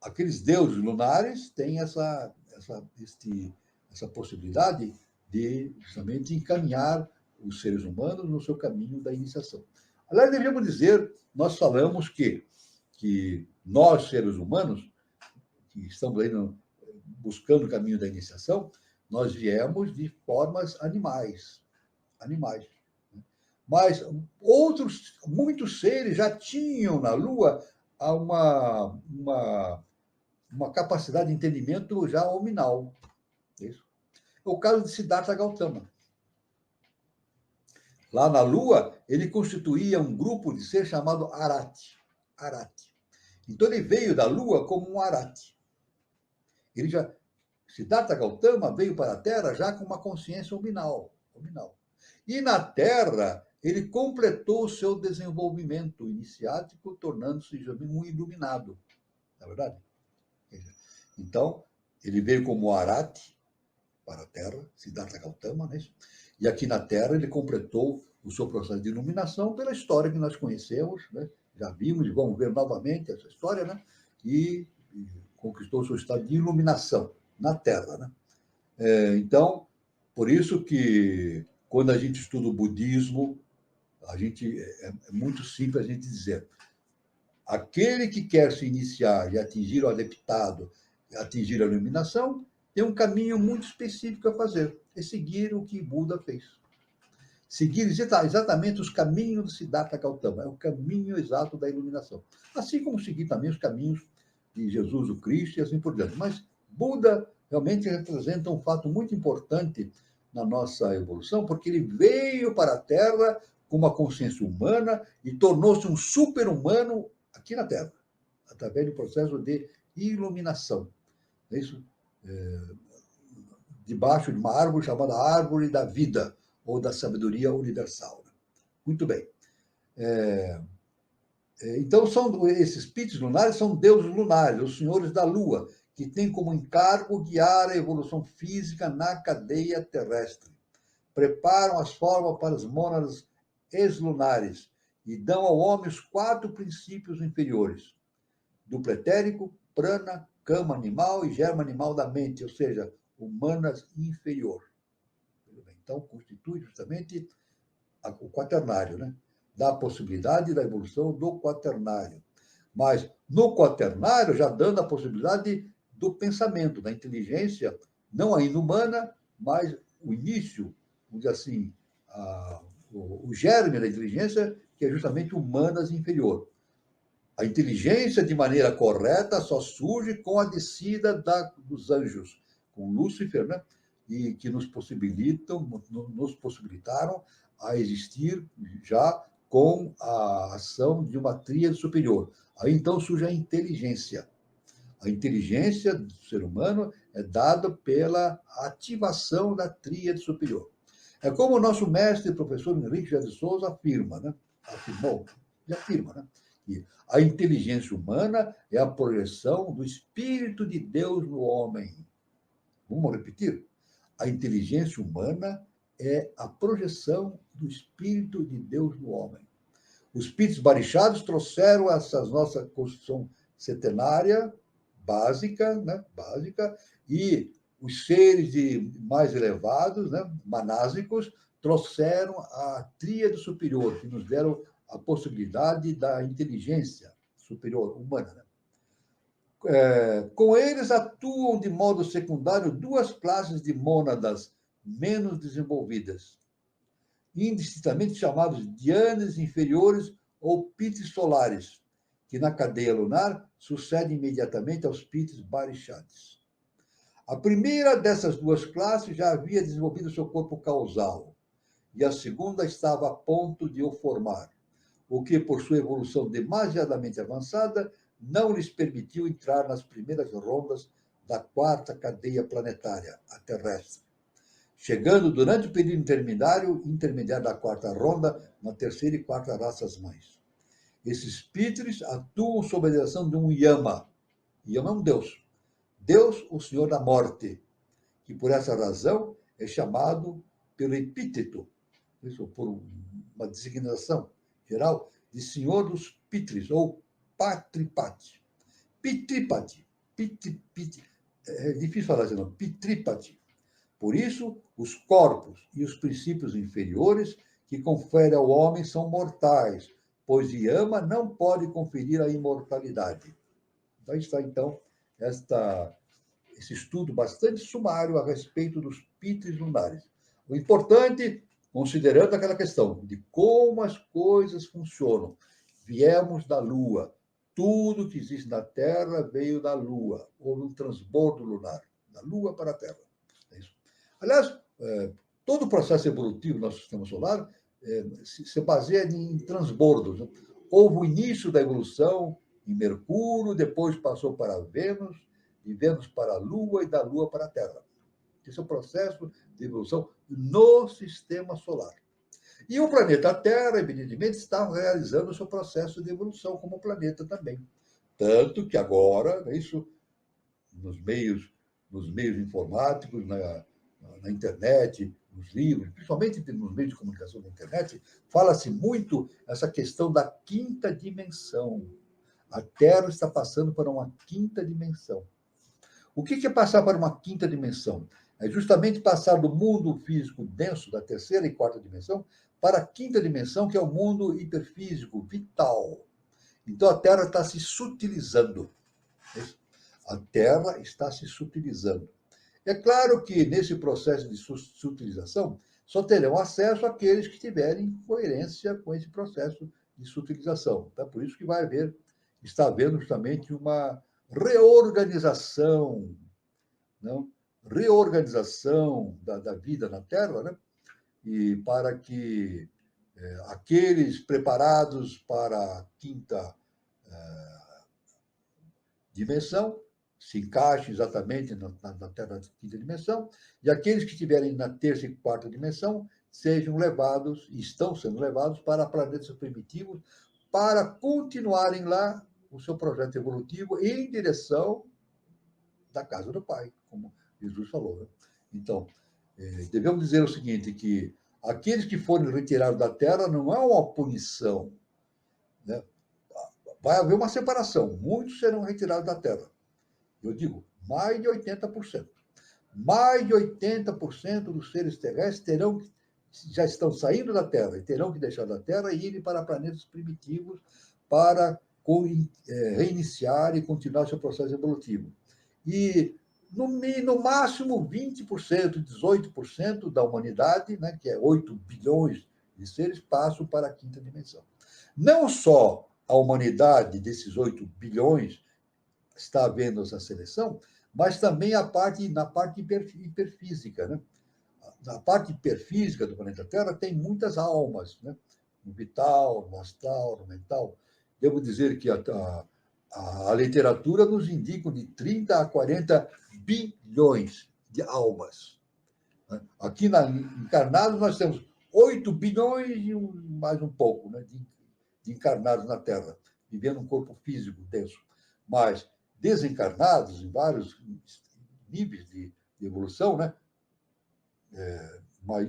aqueles deuses lunares têm essa possibilidade de, justamente, encaminhar os seres humanos no seu caminho da iniciação. Aliás, devemos dizer, nós falamos que nós, seres humanos, que estamos aí buscando o caminho da iniciação, nós viemos de formas animais. Mas muitos seres já tinham na Lua uma capacidade de entendimento já hominal. Isso. É o caso de Siddhartha Gautama. Lá na Lua, ele constituía um grupo de ser chamado Arati. Então, ele veio da Lua como um Arati. Siddhartha Gautama veio para a Terra já com uma consciência hominal. E na Terra, ele completou o seu desenvolvimento iniciático, tornando-se um iluminado. Não é verdade? Então, ele veio como Arati para a Terra, Siddhartha Gautama, né? E aqui na Terra ele completou o seu processo de iluminação pela história que nós conhecemos, né? Já vimos e vamos ver novamente essa história, né? E conquistou o seu estado de iluminação na Terra, né? Então, por isso que quando a gente estuda o budismo, é muito simples a gente dizer: aquele que quer se iniciar e atingir o adeptado, atingir a iluminação, tem um caminho muito específico a fazer, é seguir o que Buda fez. Seguir exatamente os caminhos do Siddhartha Gautama, é o caminho exato da iluminação. Assim como seguir também os caminhos de Jesus, o Cristo, e assim por diante. Mas Buda realmente representa um fato muito importante na nossa evolução, porque ele veio para a Terra com uma consciência humana e tornou-se um super-humano aqui na Terra, através do processo de iluminação. É isso? Debaixo de uma árvore chamada Árvore da Vida, ou da Sabedoria Universal. Muito bem. Então, esses pitres lunares são deuses lunares, os senhores da Lua, que têm como encargo guiar a evolução física na cadeia terrestre. Preparam as formas para as mônadas exlunares e dão ao homem os 4 princípios inferiores: duplo etérico, prana, cama animal e germa animal da mente, ou seja, humanas inferior. Então, constitui justamente o quaternário, né? Dá a possibilidade da evolução do quaternário. Mas, no quaternário, já dando a possibilidade do pensamento, da inteligência, não ainda humana, mas o início, vamos dizer assim, o germe da inteligência, que é justamente humanas inferior. A inteligência, de maneira correta, só surge com a descida dos anjos, com Lúcifer, né? E que nos possibilitaram a existir já com a ação de uma tríade superior. Aí, então, surge a inteligência. A inteligência do ser humano é dada pela ativação da tríade superior. É como o nosso mestre, professor Henrique José de Souza, afirma, né? Afirmou, e afirma, né? Que a inteligência humana é a projeção do Espírito de Deus no homem. Vamos repetir? A inteligência humana é a projeção do Espírito de Deus no homem. Os espíritos barichados trouxeram essa nossa construção centenária, básica, né? Básica, e os seres mais elevados, né? Manásicos, trouxeram a tríade superior, que nos deram a possibilidade da inteligência superior humana. Né? Com eles atuam de modo secundário duas classes de mônadas menos desenvolvidas, indistintamente chamados dianes inferiores ou pites solares, que na cadeia lunar sucedem imediatamente aos pites barichados. A primeira dessas duas classes já havia desenvolvido seu corpo causal, e a segunda estava a ponto de o formar, o que, por sua evolução demasiadamente avançada, não lhes permitiu entrar nas primeiras rondas da quarta cadeia planetária, a terrestre, chegando durante o período intermediário da quarta ronda, na terceira e quarta raças-mães. Esses píteres atuam sob a direção de um Yama. Yama é um Deus. Deus, o Senhor da Morte, que por essa razão é chamado pelo epíteto, isso por uma designação geral, de Senhor dos Píteres, ou Patripati. Pitripati. É difícil falar esse nome. Pitripati. Por isso, os corpos e os princípios inferiores que confere ao homem são mortais, pois Yama não pode conferir a imortalidade. Aí está, então, esse estudo bastante sumário a respeito dos píteres lunares. O importante, considerando aquela questão de como as coisas funcionam. Viemos da Lua. Tudo que existe na Terra veio da Lua. Houve um transbordo lunar, da Lua para a Terra. É isso. Aliás, todo o processo evolutivo do nosso sistema solar se baseia em transbordos. Né? Houve o início da evolução em Mercúrio, depois passou para Vênus, de Vênus para a Lua e da Lua para a Terra. Esse é o processo de evolução no sistema solar. E o planeta Terra, evidentemente, está realizando o seu processo de evolução como planeta também. Tanto que agora, isso nos meios informáticos, na internet, nos livros, principalmente nos meios de comunicação da internet, fala-se muito essa questão da quinta dimensão. A Terra está passando para uma quinta dimensão. O que é passar para uma quinta dimensão? É justamente passar do mundo físico denso, da terceira e quarta dimensão, para a quinta dimensão, que é o mundo hiperfísico, vital. Então, a Terra está se sutilizando. A Terra está se sutilizando. É claro que, nesse processo de sutilização, só terão acesso aqueles que tiverem coerência com esse processo de sutilização. Então, por isso que está havendo justamente uma reorganização, não? Reorganização da vida na Terra, né? E para que aqueles preparados para a quinta dimensão se encaixem exatamente na Terra da quinta dimensão, e aqueles que estiverem na terça e quarta dimensão sejam levados, e estão sendo levados, para planetas primitivos, para continuarem lá o seu projeto evolutivo em direção da casa do Pai, como Jesus falou. Né? Então, devemos dizer o seguinte, que aqueles que forem retirados da Terra não é uma punição. Né? Vai haver uma separação. Muitos serão retirados da Terra. Eu digo, mais de 80%. Mais de 80% dos seres terrestres já estão saindo da Terra e terão que deixar da Terra e irem para planetas primitivos para reiniciar e continuar seu processo evolutivo. E, no máximo, 20%, 18% da humanidade, né, que é 8 bilhões de seres passam para a quinta dimensão. Não só a humanidade desses 8 bilhões está havendo essa seleção, mas também na parte hiperfísica, né? Na parte hiperfísica do planeta Terra tem muitas almas, né? No vital, no astral, no mental. Devo dizer que a literatura nos indica de 30 a 40 bilhões de almas. Aqui, encarnados, nós temos 8 bilhões e mais um pouco, né, de encarnados na Terra, vivendo um corpo físico denso. Mas desencarnados, em vários níveis de evolução, né,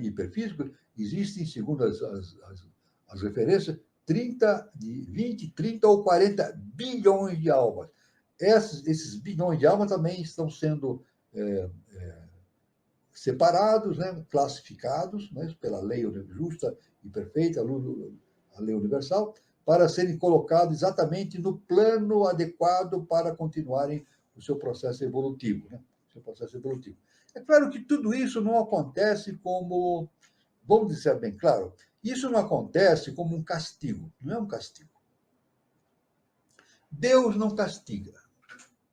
hiperfísicos, existem, segundo as referências, 20, 30 ou 40 bilhões de almas. Esses bilhões de almas também estão sendo separados, né, classificados, né, pela lei justa e perfeita, a lei universal, para serem colocados exatamente no plano adequado para continuarem o seu processo evolutivo. Né? É claro que tudo isso não acontece como, vamos dizer bem claro, isso não acontece como um castigo, não é um castigo. Deus não castiga.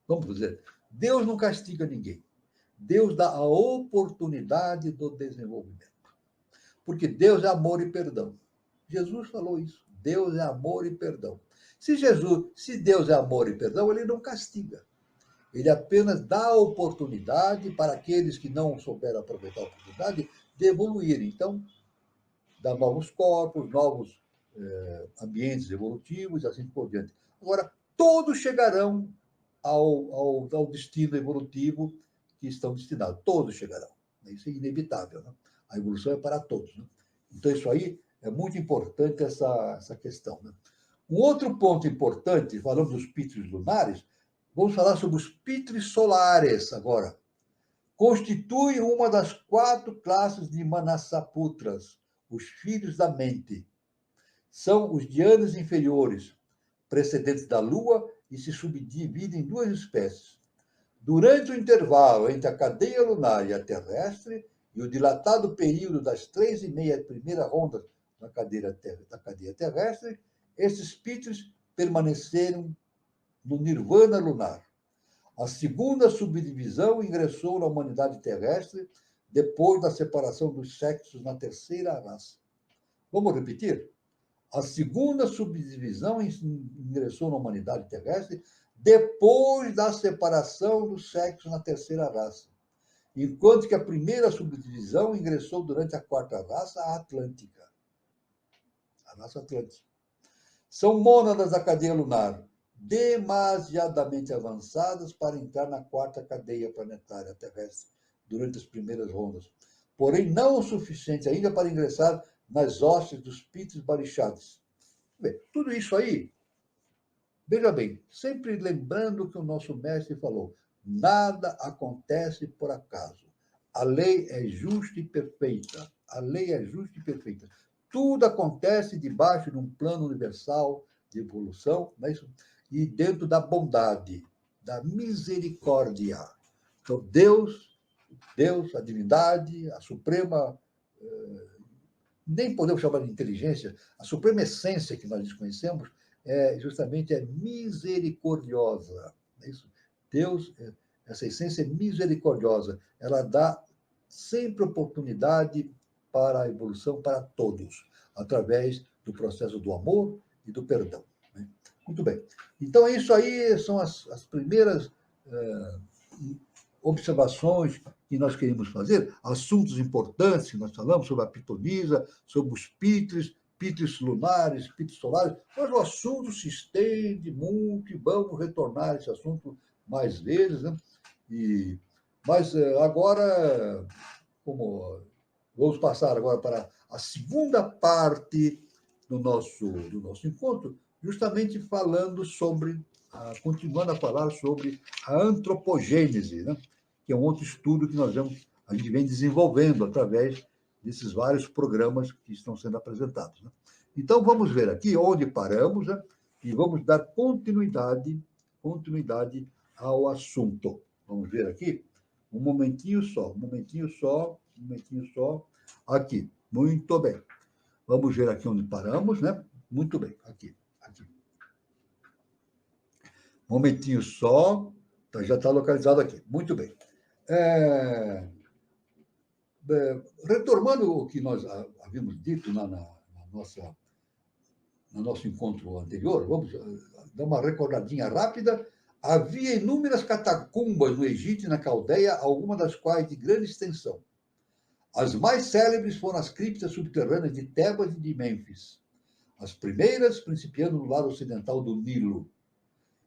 Vamos dizer, Deus não castiga ninguém. Deus dá a oportunidade do desenvolvimento. Porque Deus é amor e perdão. Jesus falou isso. Deus é amor e perdão. Se Deus é amor e perdão, ele não castiga. Ele apenas dá a oportunidade para aqueles que não souberam aproveitar a oportunidade de evoluírem. Então, dá novos corpos, novos ambientes evolutivos e assim por diante. Agora, todos chegarão ao destino evolutivo que estão destinados. Todos chegarão. Isso é inevitável. Né? A evolução é para todos. Né? Então, isso aí é muito importante, essa questão. Né? Um outro ponto importante, falando dos pítrios lunares, vamos falar sobre os pítrios solares agora. Constituem uma das 4 classes de Manasaputras, os filhos da mente. São os dhyanas inferiores, precedentes da Lua, e se subdividem em 2 espécies. Durante o intervalo entre a cadeia lunar e a terrestre, e o dilatado período das 3,5 primeiras rondas da cadeia terrestre, esses pítrios permaneceram no nirvana lunar. A segunda subdivisão ingressou na humanidade terrestre depois da separação dos sexos na terceira raça. Vamos repetir? A segunda subdivisão ingressou na humanidade terrestre depois da separação dos sexos na terceira raça, enquanto que a primeira subdivisão ingressou durante a 4ª raça, a Atlântica. A raça Atlântica. São mônadas da cadeia lunar, demasiadamente avançadas para entrar na 4ª cadeia planetária terrestre durante as primeiras rondas, porém não o suficiente ainda para ingressar nas hostes dos pítrios barichadas. Bem, tudo isso aí, veja bem, sempre lembrando o que o nosso mestre falou, nada acontece por acaso. A lei é justa e perfeita. A lei é justa e perfeita. Tudo acontece debaixo de um plano universal de evolução, não é isso? E dentro da bondade, da misericórdia. Então, Deus, a divindade, a suprema, nem podemos chamar de inteligência, a suprema essência que nós desconhecemos, justamente é misericordiosa. É isso? Deus, essa essência é misericordiosa. Ela dá sempre oportunidade para a evolução para todos, através do processo do amor e do perdão. Né? Muito bem. Então, isso aí são as primeiras observações que nós queríamos fazer, assuntos importantes que nós falamos sobre a pitonisa, sobre os pítrios lunares, pítrios solares, mas o assunto se estende muito e vamos retornar a esse assunto mais vezes. Né? Mas agora, vamos passar agora para a segunda parte do nosso encontro, justamente falando continuando a falar sobre a antropogênese, né? Que é um outro estudo que a gente vem desenvolvendo através desses vários programas que estão sendo apresentados. Né? Então, vamos ver aqui onde paramos, né? E vamos dar continuidade ao assunto. Vamos ver aqui? Um momentinho só. Aqui. Muito bem. Vamos ver aqui onde paramos, né? Muito bem, aqui. Um momentinho só, já está localizado aqui. Muito bem. Retomando o que nós havíamos dito no nosso encontro anterior, vamos dar uma recordadinha rápida. Havia inúmeras catacumbas no Egito e na Caldeia, algumas das quais de grande extensão. As mais célebres foram as criptas subterrâneas de Tebas e de Mênfis. As primeiras, principiando no lado ocidental do Nilo,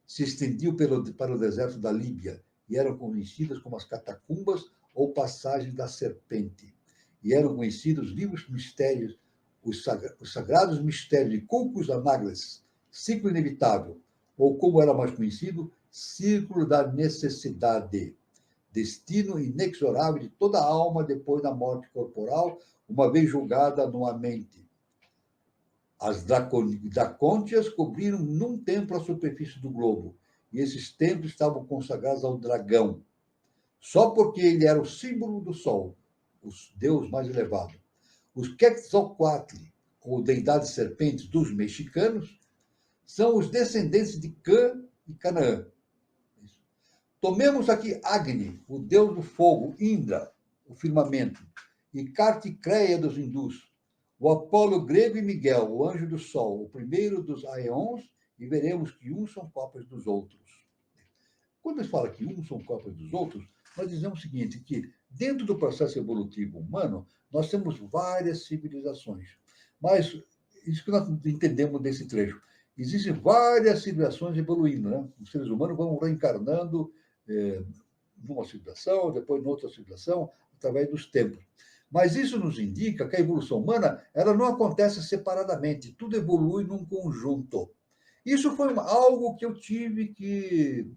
se estendiam para o deserto da Líbia e eram conhecidas como as catacumbas ou passagens da serpente. E eram conhecidos vivos mistérios, os sagrados mistérios de Culcos Anagles, ciclo inevitável, ou como era mais conhecido, círculo da necessidade, destino inexorável de toda a alma depois da morte corporal, uma vez julgada anualmente. As dracôntias cobriram num templo a superfície do globo, e esses templos estavam consagrados ao dragão, só porque ele era o símbolo do sol, o deus mais elevado. Os Quetzalcoatl, ou deidades serpentes dos mexicanos, são os descendentes de Cã e Canaã. Tomemos aqui Agni, o deus do fogo, Indra, o firmamento, e Kartikeya dos hindus, o Apolo grego e Miguel, o anjo do sol, o primeiro dos aeons, e veremos que uns são cópias dos outros. Quando ele fala que uns são cópias dos outros, nós dizemos o seguinte, que dentro do processo evolutivo humano, nós temos várias civilizações. Mas isso que nós entendemos desse trecho. Existem várias civilizações evoluindo, né? Os seres humanos vão reencarnando numa civilização, depois em outra civilização, através dos tempos. Mas isso nos indica que a evolução humana ela não acontece separadamente, tudo evolui num conjunto. Isso foi algo que eu tive que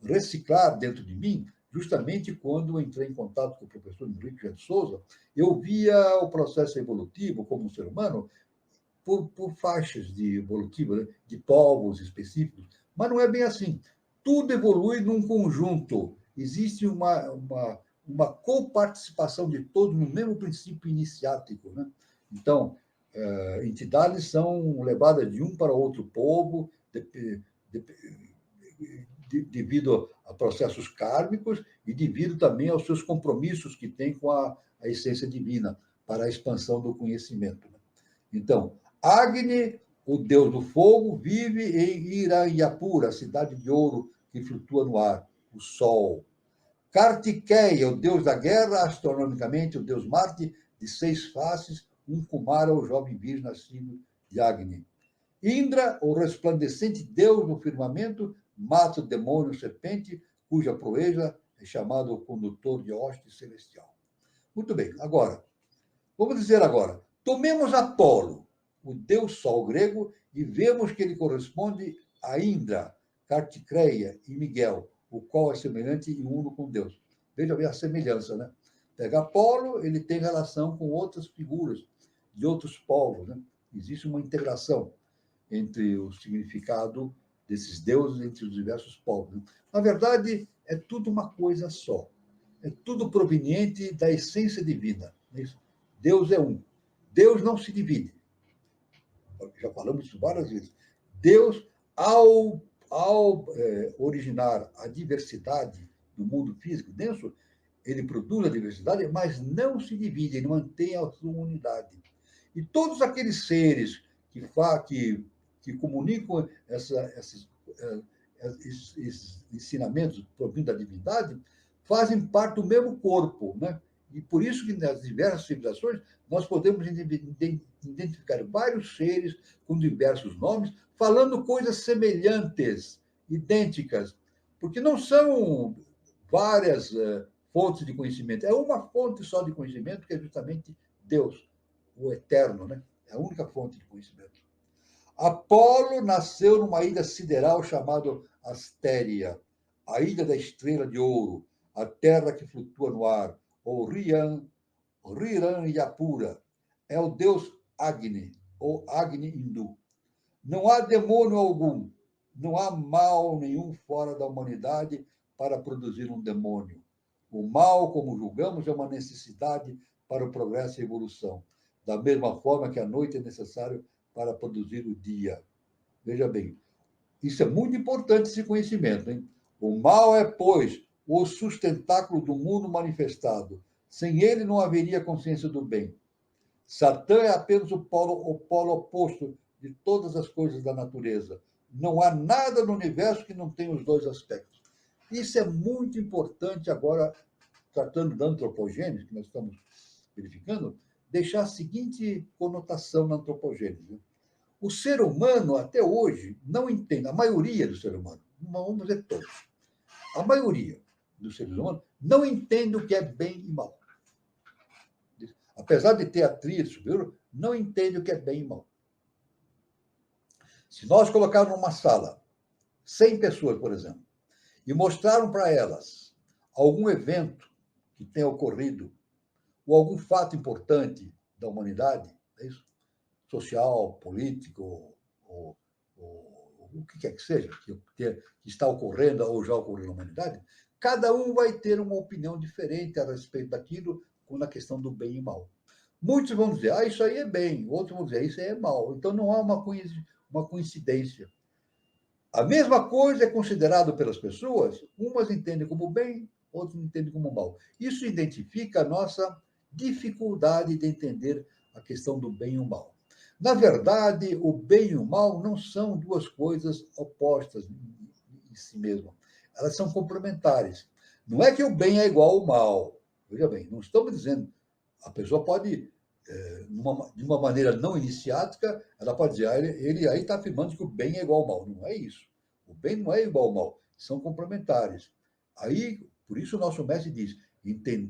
reciclar dentro de mim, justamente quando eu entrei em contato com o professor Henrique de Souza, eu via o processo evolutivo como um ser humano por faixas de evolutiva, né? De povos específicos, mas não é bem assim. Tudo evolui num conjunto. Existe uma coparticipação de todos no mesmo princípio iniciático, né? Então, entidades são levadas de um para outro povo, devido a processos kármicos e devido também aos seus compromissos que têm com a essência divina para a expansão do conhecimento. Então, Agni, o deus do fogo, vive em Iranyapura, a cidade de ouro que flutua no ar, o sol. Kartikeya, o deus da guerra, astronomicamente, o deus Marte, de 6 faces, um Kumara, o jovem virgem nascido de Agni. Indra, o resplandecente deus do firmamento, mata o demônio serpente, cuja proeza é chamado o condutor de hoste celestial. Muito bem, agora, vamos dizer agora, tomemos Apolo, o deus sol grego, e vemos que ele corresponde a Indra, Kartikeya e Miguel, o qual é semelhante e uno com Deus. Veja bem a semelhança, né? Pega Apolo, ele tem relação com outras figuras de outros povos, né? Existe uma integração entre o significado desses deuses, entre os diversos povos. Na verdade, é tudo uma coisa só. É tudo proveniente da essência divina. Deus é um. Deus não se divide. Já falamos isso várias vezes. Deus, ao originar a diversidade no mundo físico denso, ele produz a diversidade, mas não se divide, ele mantém a sua unidade. E todos aqueles seres que comunicam esses ensinamentos provindos da divindade fazem parte do mesmo corpo, né? E por isso que nas diversas civilizações nós podemos identificar vários seres com diversos nomes, falando coisas semelhantes, idênticas, porque não são várias fontes de conhecimento, é uma fonte só de conhecimento, que é justamente Deus, o eterno, né? É a única fonte de conhecimento. Apolo nasceu numa ilha sideral chamada Astéria, a ilha da estrela de ouro, a terra que flutua no ar, ou Hiranyapura. É o deus Agni, ou Agni hindu. Não há demônio algum, não há mal nenhum fora da humanidade para produzir um demônio. O mal, como julgamos, é uma necessidade para o progresso e a evolução. da mesma forma que a noite é necessária para produzir o dia. Veja bem, isso é muito importante, esse conhecimento, hein? O mal é, pois, o sustentáculo do mundo manifestado. Sem ele não haveria consciência do bem. Satã é apenas o polo oposto de todas as coisas da natureza. Não há nada no universo que não tenha os dois aspectos. Isso é muito importante agora, tratando da antropogênese, que nós estamos verificando, deixar a seguinte conotação na antropogênese. O ser humano, até hoje, não entende, a maioria do ser humano, vamos dizer todos, a maioria dos seres humanos não entende o que é bem e mal. Apesar de ter a tríade superior, não entende o que é bem e mal. Se nós colocarmos numa sala 100 pessoas, por exemplo, e mostrarmos para elas algum evento que tenha ocorrido, ou algum fato importante da humanidade, é isso? Social, político, ou o que quer que seja, que está ocorrendo ou já ocorreu na humanidade, cada um vai ter uma opinião diferente a respeito daquilo na questão do bem e mal. Muitos vão dizer, isso aí é bem, outros vão dizer, isso aí é mal. Então, não há uma coincidência. A mesma coisa é considerado pelas pessoas, umas entendem como bem, outros entendem como mal. Isso identifica a nossa dificuldade de entender a questão do bem e o mal. Na verdade, o bem e o mal não são duas coisas opostas em si mesmas. Elas são complementares. Não é que o bem é igual ao mal. Veja bem, não estamos dizendo. A pessoa pode, de uma maneira não iniciática, ela pode dizer, ele aí está afirmando que o bem é igual ao mal. Não é isso. O bem não é igual ao mal. São complementares. Aí, por isso o nosso mestre diz,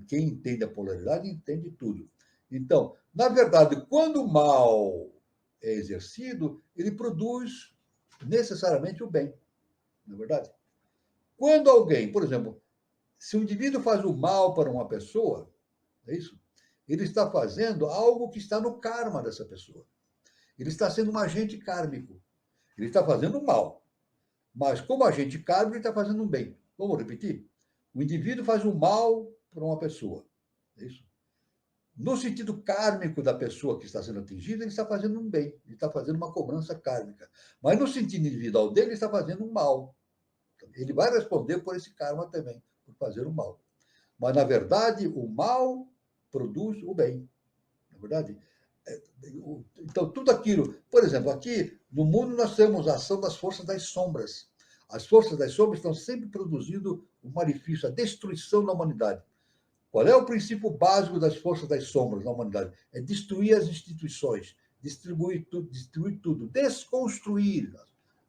quem entende a polaridade entende tudo. Então, na verdade, quando o mal é exercido, ele produz necessariamente o bem. Não é verdade? Quando alguém, por exemplo, se um indivíduo faz o mal para uma pessoa, é isso? Ele está fazendo algo que está no karma dessa pessoa. Ele está sendo um agente kármico. Ele está fazendo o mal. Mas, como agente kármico, ele está fazendo um bem. Vamos repetir? O indivíduo faz o mal para uma pessoa. É isso? No sentido kármico da pessoa que está sendo atingida, ele está fazendo um bem, ele está fazendo uma cobrança kármica. Mas no sentido individual dele, ele está fazendo um mal. Ele vai responder por esse karma também, por fazer o mal. Mas, na verdade, o mal produz o bem. Na verdade? Então, tudo aquilo... Por exemplo, aqui no mundo nós temos a ação das forças das sombras. As forças das sombras estão sempre produzindo o malefício, a destruição da humanidade. Qual é o princípio básico das forças das sombras na humanidade? É destruir as instituições, destruir tudo, desconstruir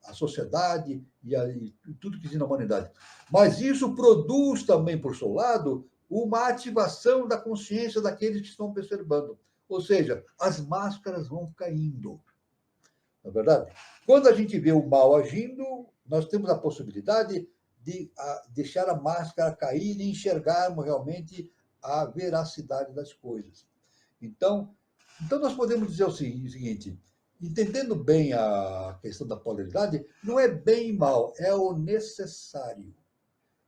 a sociedade e tudo que existe na humanidade. Mas isso produz também, por seu lado, uma ativação da consciência daqueles que estão observando. Ou seja, as máscaras vão caindo. Não é verdade? Quando a gente vê o mal agindo, nós temos a possibilidade de deixar a máscara cair e enxergarmos realmente a veracidade das coisas. Então nós podemos dizer o seguinte, entendendo bem a questão da polaridade, não é bem e mal, é o necessário.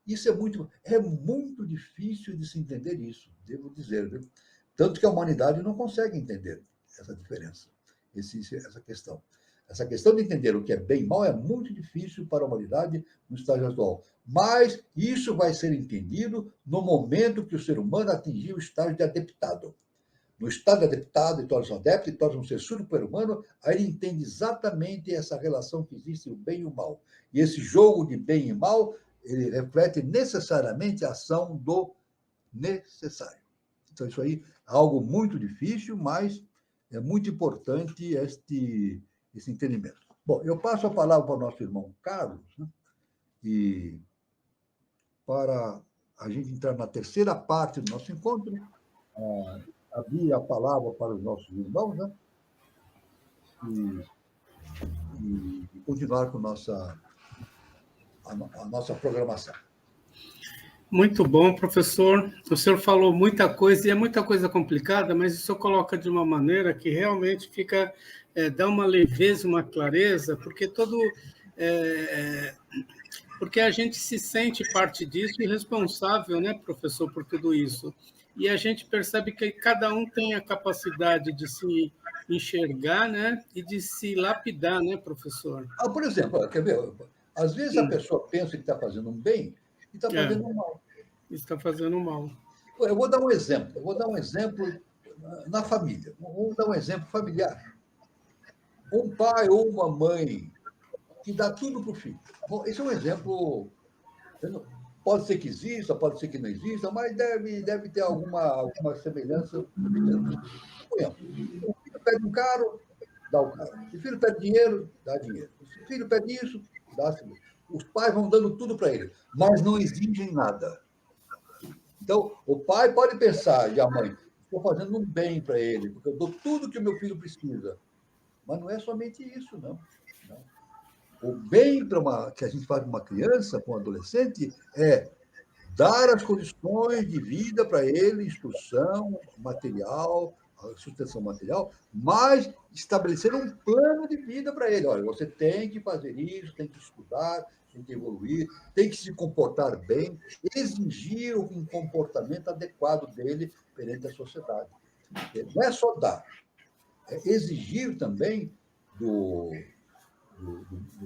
Isso é muito difícil de se entender isso, devo dizer, viu? Tanto que a humanidade não consegue entender essa diferença, essa questão. Essa questão de entender o que é bem e mal é muito difícil para a humanidade no estágio atual. Mas isso vai ser entendido no momento que o ser humano atingir o estágio de adeptado. No estado de adeptado, ele torna-se um adepto, ele torna-se um ser super-humano, aí ele entende exatamente essa relação que existe, o bem e o mal. E esse jogo de bem e mal, ele reflete necessariamente a ação do necessário. Então, isso aí é algo muito difícil, mas é muito importante esse entendimento. Bom, eu passo a palavra para o nosso irmão Carlos, né? E para a gente entrar na terceira parte do nosso encontro, abrir a palavra para os nossos irmãos, né? E continuar com a nossa programação. Muito bom, professor. O senhor falou muita coisa, e é muita coisa complicada, mas o senhor coloca de uma maneira que realmente fica, dá uma leveza, uma clareza, porque a gente se sente parte disso e responsável, né, professor, por tudo isso. e a gente percebe que cada um tem a capacidade de se enxergar, né, e de se lapidar, né, professor? Por exemplo, quer ver? Às vezes a pessoa pensa que está fazendo um bem e está É, fazendo um mal. está fazendo mal. Eu vou dar um exemplo. Eu vou dar um exemplo na família. Vamos dar um exemplo familiar. Um pai ou uma mãe que dá tudo para o filho. Bom, esse é um exemplo. Pode ser que exista, pode ser que não exista, mas deve ter alguma semelhança. Suponhamos, o filho pede um carro, dá o carro. Se o filho pede dinheiro, dá dinheiro. Se o filho pede isso, dá isso. Os pais vão dando tudo para ele, mas não exigem nada. Então, o pai pode pensar, e a mãe, estou fazendo um bem para ele, porque eu dou tudo que o meu filho precisa. Mas não é somente isso, não. Não. O bem que a gente faz para uma criança, para um adolescente, é dar as condições de vida para ele, instrução material, sustentação material, mas estabelecer um plano de vida para ele. Olha, você tem que fazer isso, tem que estudar, tem que evoluir, tem que se comportar bem, exigir um comportamento adequado dele perante a sociedade. Não é só dar, é exigir também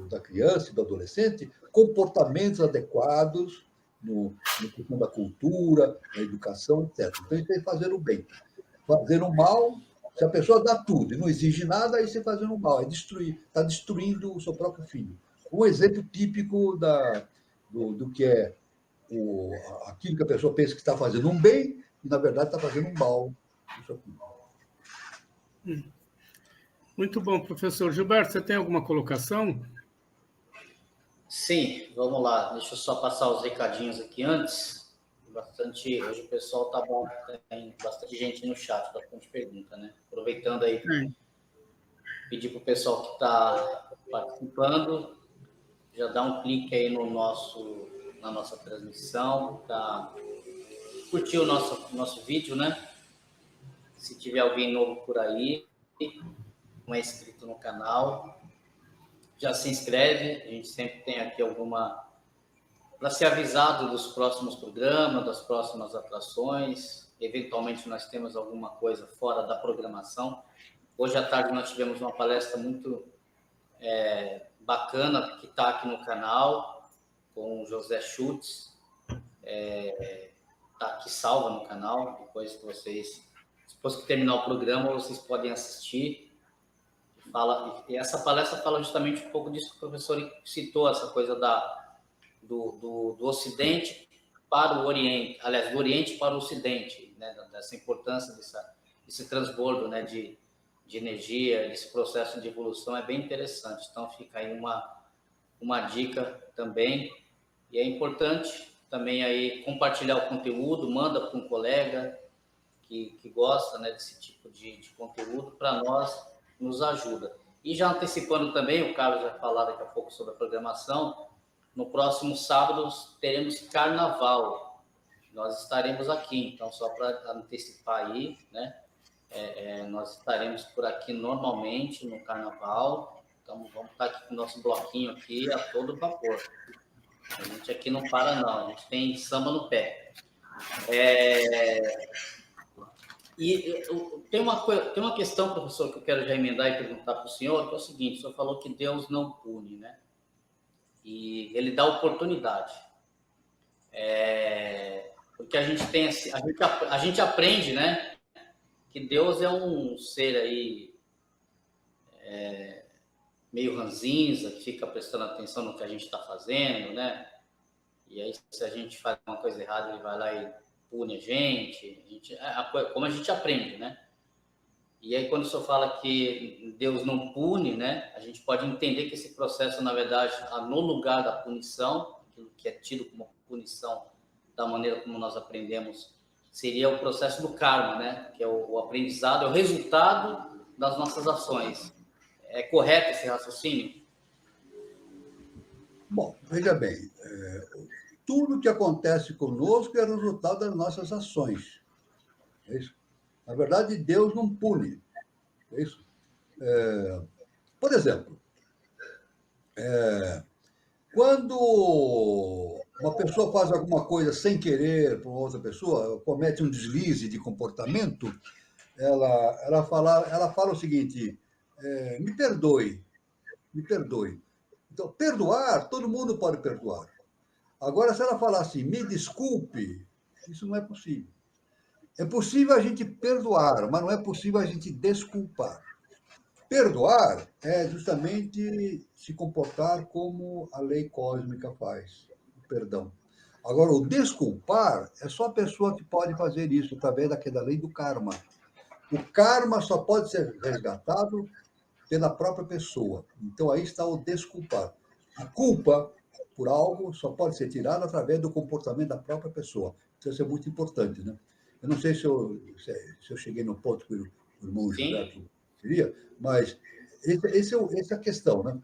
da criança e do adolescente comportamentos adequados no questão da cultura, da educação, etc. Então, isso é fazer o bem. Fazer o mal, se a pessoa dá tudo e não exige nada, aí você fazendo o mal, está destruindo o seu próprio filho. Um exemplo típico do que é aquilo que a pessoa pensa que está fazendo um bem e, na verdade, está fazendo um mal. Isso aqui. Muito bom, professor. Gilberto, você tem alguma colocação? Sim, vamos lá. Deixa eu só passar os recadinhos aqui antes. Hoje o pessoal tá bom, tem bastante gente no chat, bastante pergunta, né? Aproveitando aí, pedir para o pessoal que está participando, já dá um clique aí na nossa transmissão, para curtir o nosso vídeo, né? Se tiver alguém novo por aí, não é inscrito no canal, já se inscreve. A gente sempre tem aqui para ser avisado dos próximos programas, das próximas atrações. Eventualmente nós temos alguma coisa fora da programação. Hoje à tarde nós tivemos uma palestra muito bacana que está aqui no canal, com o José Schultz. Está aqui salva no canal, depois que terminar o programa, vocês podem assistir. E essa palestra fala justamente um pouco disso que o professor citou, essa coisa do Ocidente para o Oriente, aliás, do Oriente para o Ocidente, né? Dessa importância desse transbordo, né? de energia, desse processo de evolução, é bem interessante. Então, fica aí uma dica também. E é importante também aí compartilhar o conteúdo, manda para um colega que gosta, né, desse tipo de conteúdo, para nós, nos ajuda. E já antecipando também, o Carlos vai falar daqui a pouco sobre a programação, no próximo sábado teremos carnaval. Nós estaremos aqui, então, só para antecipar aí, né? Nós estaremos por aqui normalmente no carnaval. Então, vamos estar aqui com o nosso bloquinho aqui a todo vapor. A gente aqui não para, não. A gente tem samba no pé. E tem uma questão, professor, que eu quero já emendar e perguntar para o senhor, que é o seguinte: o senhor falou que Deus não pune, né? E ele dá oportunidade. Porque a gente tem a gente aprende, né, que Deus é um ser aí meio ranzinza, que fica prestando atenção no que a gente está fazendo, né? E aí, se a gente faz uma coisa errada, ele vai lá e pune a gente, como a gente aprende, né? E aí, quando o senhor fala que Deus não pune, né, a gente pode entender que esse processo, na verdade, no lugar da punição, aquilo que é tido como punição, da maneira como nós aprendemos, seria o processo do karma, né, que é o aprendizado, é o resultado das nossas ações. É correto esse raciocínio? Bom, veja bem, tudo que acontece conosco é resultado das nossas ações. É isso? Na verdade, Deus não pune. É isso? Por exemplo, quando uma pessoa faz alguma coisa sem querer para outra pessoa, comete um deslize de comportamento, ela fala o seguinte, me perdoe, me perdoe. Então, perdoar, todo mundo pode perdoar. Agora, se ela falar assim, me desculpe, isso não é possível. É possível a gente perdoar, mas não é possível a gente desculpar. Perdoar é justamente se comportar como a lei cósmica faz, o perdão. Agora, o desculpar é só a pessoa que pode fazer isso através da lei do karma. O karma só pode ser resgatado pela própria pessoa. Então, aí está o desculpar. A culpa por algo só pode ser tirada através do comportamento da própria pessoa. Então, isso é muito importante, né? Eu não sei se eu cheguei no ponto que o irmão Gilberto queria, mas essa é a questão, né?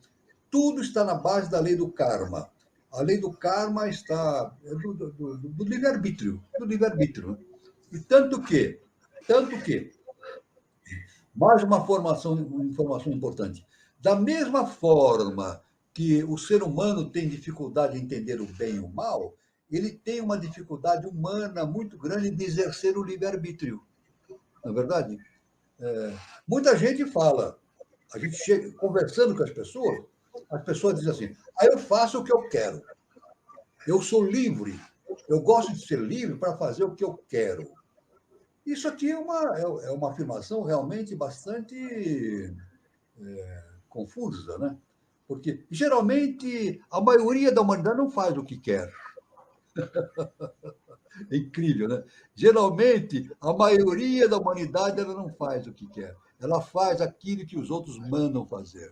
Tudo está na base da lei do karma. A lei do karma está do livre-arbítrio, né? E tanto que, mais uma informação importante. Da mesma forma que o ser humano tem dificuldade de entender o bem e o mal, ele tem uma dificuldade humana muito grande de exercer o livre-arbítrio. Não é verdade? Muita gente fala, a gente chega conversando com as pessoas dizem assim, eu faço o que eu quero. Eu sou livre. Eu gosto de ser livre para fazer o que eu quero. Isso aqui é uma afirmação realmente bastante confusa, né? Porque, geralmente, a maioria da humanidade não faz o que quer. É incrível, né? Geralmente, a maioria da humanidade ela não faz o que quer. Ela faz aquilo que os outros mandam fazer.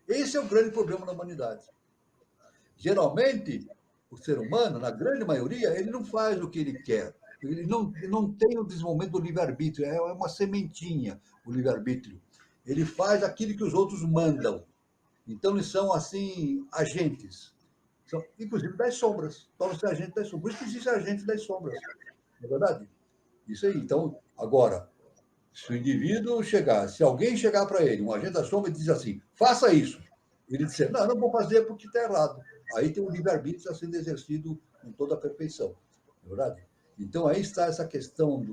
Esse é o grande problema da humanidade. Geralmente, o ser humano, na grande maioria, ele não faz o que ele quer. Ele não tem o desenvolvimento do livre-arbítrio. É uma sementinha, o livre-arbítrio. Ele faz aquilo que os outros mandam. Então, eles são, assim, agentes. São, inclusive, das sombras. Para ser agente das sombras. Por isso que existe agente das sombras. Não é verdade? Isso aí. Então, agora, se o indivíduo chegar, se alguém chegar para ele, um agente da sombra, e diz assim, faça isso. Ele disser, não vou fazer porque está errado. Aí tem um livre-arbítrio que está sendo exercido com toda a perfeição. Não é verdade? Então, aí está essa questão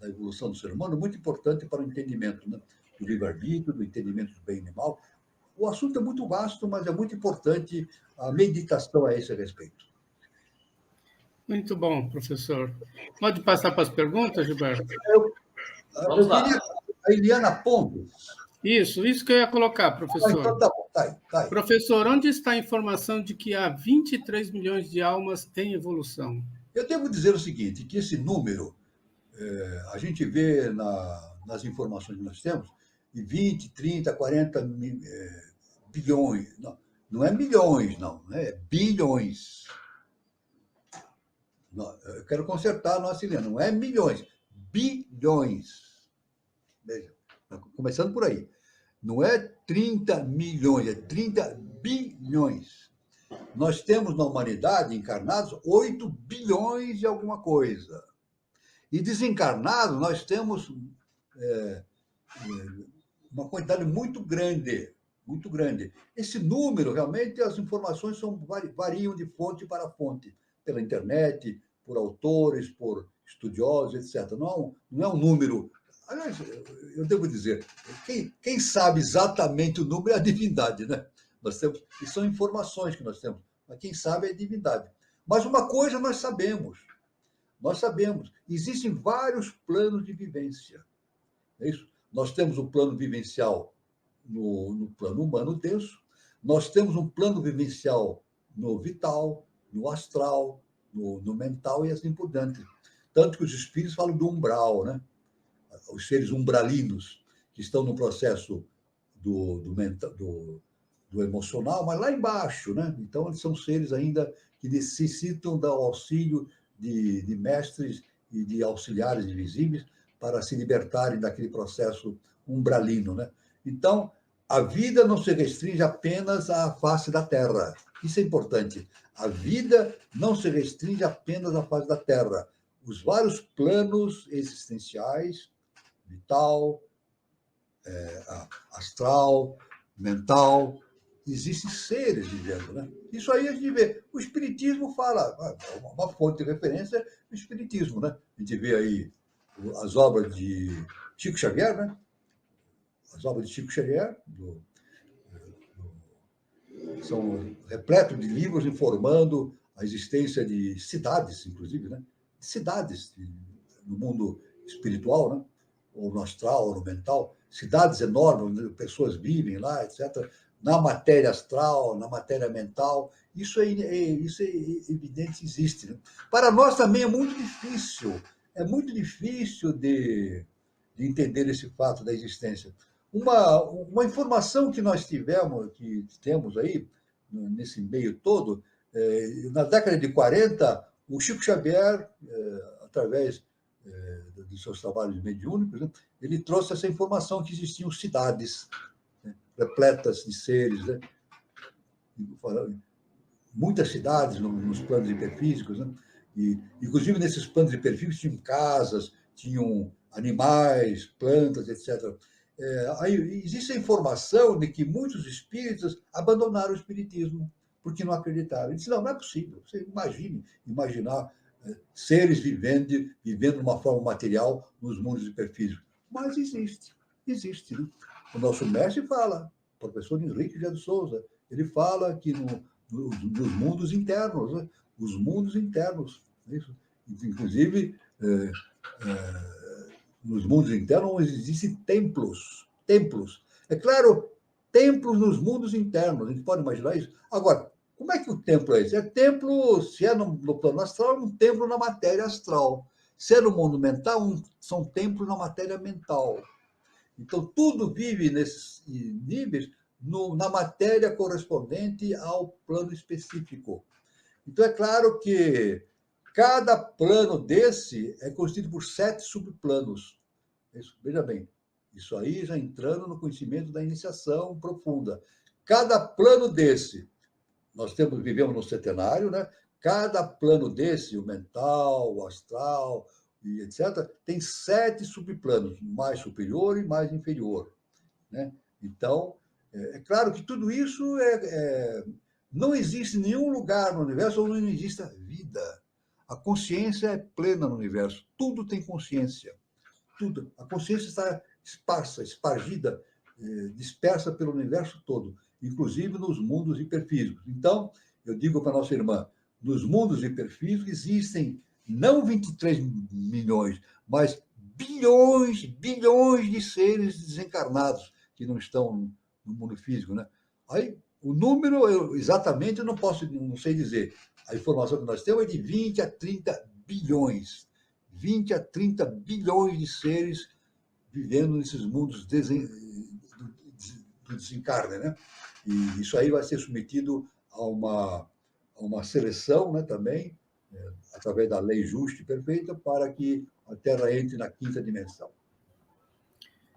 da evolução do ser humano, muito importante para o entendimento, né? Do livre-arbítrio, do entendimento do bem e do mal. O assunto é muito vasto, mas é muito importante a meditação a esse respeito. Muito bom, professor. Pode passar para as perguntas, Gilberto? Vamos lá. Queria a Eliana Pontes. Isso que eu ia colocar, professor. Então tá bom, tá aí. Professor, onde está a informação de que há 23 milhões de almas em evolução? Eu devo dizer o seguinte, que esse número, a gente vê nas informações que nós temos, de 20, 30, 40 bilhões. Não é milhões, não, é bilhões. Não, eu quero consertar a nossa Eliana, não é milhões, bilhões. Veja, começando por aí. Não é 30 milhões, é 30 bilhões. Nós temos na humanidade, encarnados, 8 bilhões de alguma coisa. E desencarnados, nós temos uma quantidade muito grande, muito grande. Esse número, realmente, as informações variam de fonte para fonte, pela internet, por autores, por estudiosos, etc. Não é um número... Aliás, eu devo dizer, quem sabe exatamente o número é a divindade, né? Nós temos, e são informações que nós temos, mas quem sabe é a divindade. Mas uma coisa nós sabemos, existem vários planos de vivência. É isso? Nós temos o plano vivencial no plano humano denso, nós temos um plano vivencial no vital, no astral, no mental e assim por diante. Tanto que os espíritos falam do umbral, né? Os seres umbralinos, que estão no processo do emocional, mas lá embaixo, né? Então, eles são seres ainda que necessitam do auxílio de mestres e de auxiliares invisíveis para se libertarem daquele processo umbralino, né? Então, a vida não se restringe apenas à face da Terra. Isso é importante. A vida não se restringe apenas à face da Terra. Os vários planos existenciais, vital, astral, mental, existem seres vivendo, né? Isso aí a gente vê. O Espiritismo fala, uma fonte de referência é o Espiritismo, né? A gente vê aí as obras de Chico Xavier, né? As obras de Chico Xavier são repletos de livros informando a existência de cidades, inclusive, né? Cidades no mundo espiritual, né? Ou no astral, ou no mental, cidades enormes, onde pessoas vivem lá, etc. Na matéria astral, na matéria mental, isso é evidente, existe. Né? Para nós também é muito difícil de entender esse fato da existência. Uma informação que nós temos aí, nesse meio todo, na década de 40, o Chico Xavier, através dos seus trabalhos mediúnicos, né, ele trouxe essa informação que existiam cidades, né, repletas de seres, né, muitas cidades nos planos hiperfísicos, né, e, inclusive nesses planos hiperfísicos tinham casas, tinham animais, plantas, etc. Aí existe a informação de que muitos espíritas abandonaram o espiritismo porque não acreditaram. Ele disse, não é possível. Você imaginar seres vivendo de uma forma material nos mundos hiperfísicos. Mas existe. Né? O nosso mestre fala, o professor Henrique José de Souza, ele fala que nos mundos internos, né? Os mundos internos, isso. Inclusive, nos mundos internos existem templos. É claro, templos nos mundos internos, a gente pode imaginar isso. Agora, como é que o templo é esse? É templo, se é no plano astral, é um templo na matéria astral. Se é no mundo mental, são templos na matéria mental. Então, tudo vive nesses níveis na matéria correspondente ao plano específico. Então, é claro que cada plano desse é constituído por 7 subplanos. Veja bem, isso aí já entrando no conhecimento da iniciação profunda. Cada plano desse, nós vivemos no centenário, né? Cada plano desse, o mental, o astral, e etc., tem 7 subplanos, mais superior e mais inferior. Né? Então, é claro que tudo isso não existe nenhum lugar no universo onde não exista vida. A consciência é plena no universo. Tudo tem consciência. Tudo. A consciência está espargida, dispersa pelo universo todo, inclusive nos mundos hiperfísicos. Então, eu digo para a nossa irmã, nos mundos hiperfísicos existem não 23 milhões, mas bilhões de seres desencarnados que não estão no mundo físico, né? Aí, o número, exatamente, eu não sei dizer. A informação que nós temos é de 20 a 30 bilhões. 20 a 30 bilhões de seres vivendo nesses mundos do desencarne, né? E isso aí vai ser submetido a uma seleção, né, também, através da lei justa e perfeita, para que a Terra entre na 5ª dimensão.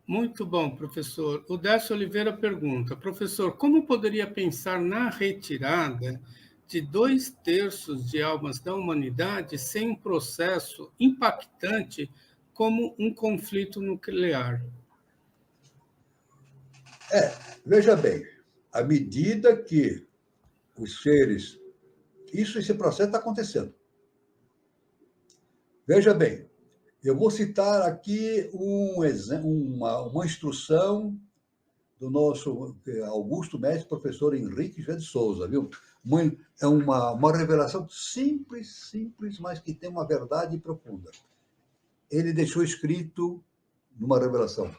Muito bom, professor. O Décio Oliveira pergunta, professor, como poderia pensar na retirada de 2/3 de almas da humanidade sem um processo impactante como um conflito nuclear? Veja bem, à medida que os seres... Esse processo está acontecendo. Veja bem, eu vou citar aqui uma instrução do nosso augusto mestre, professor Henrique José de Souza, viu? É uma revelação simples, mas que tem uma verdade profunda. Ele deixou escrito numa revelação: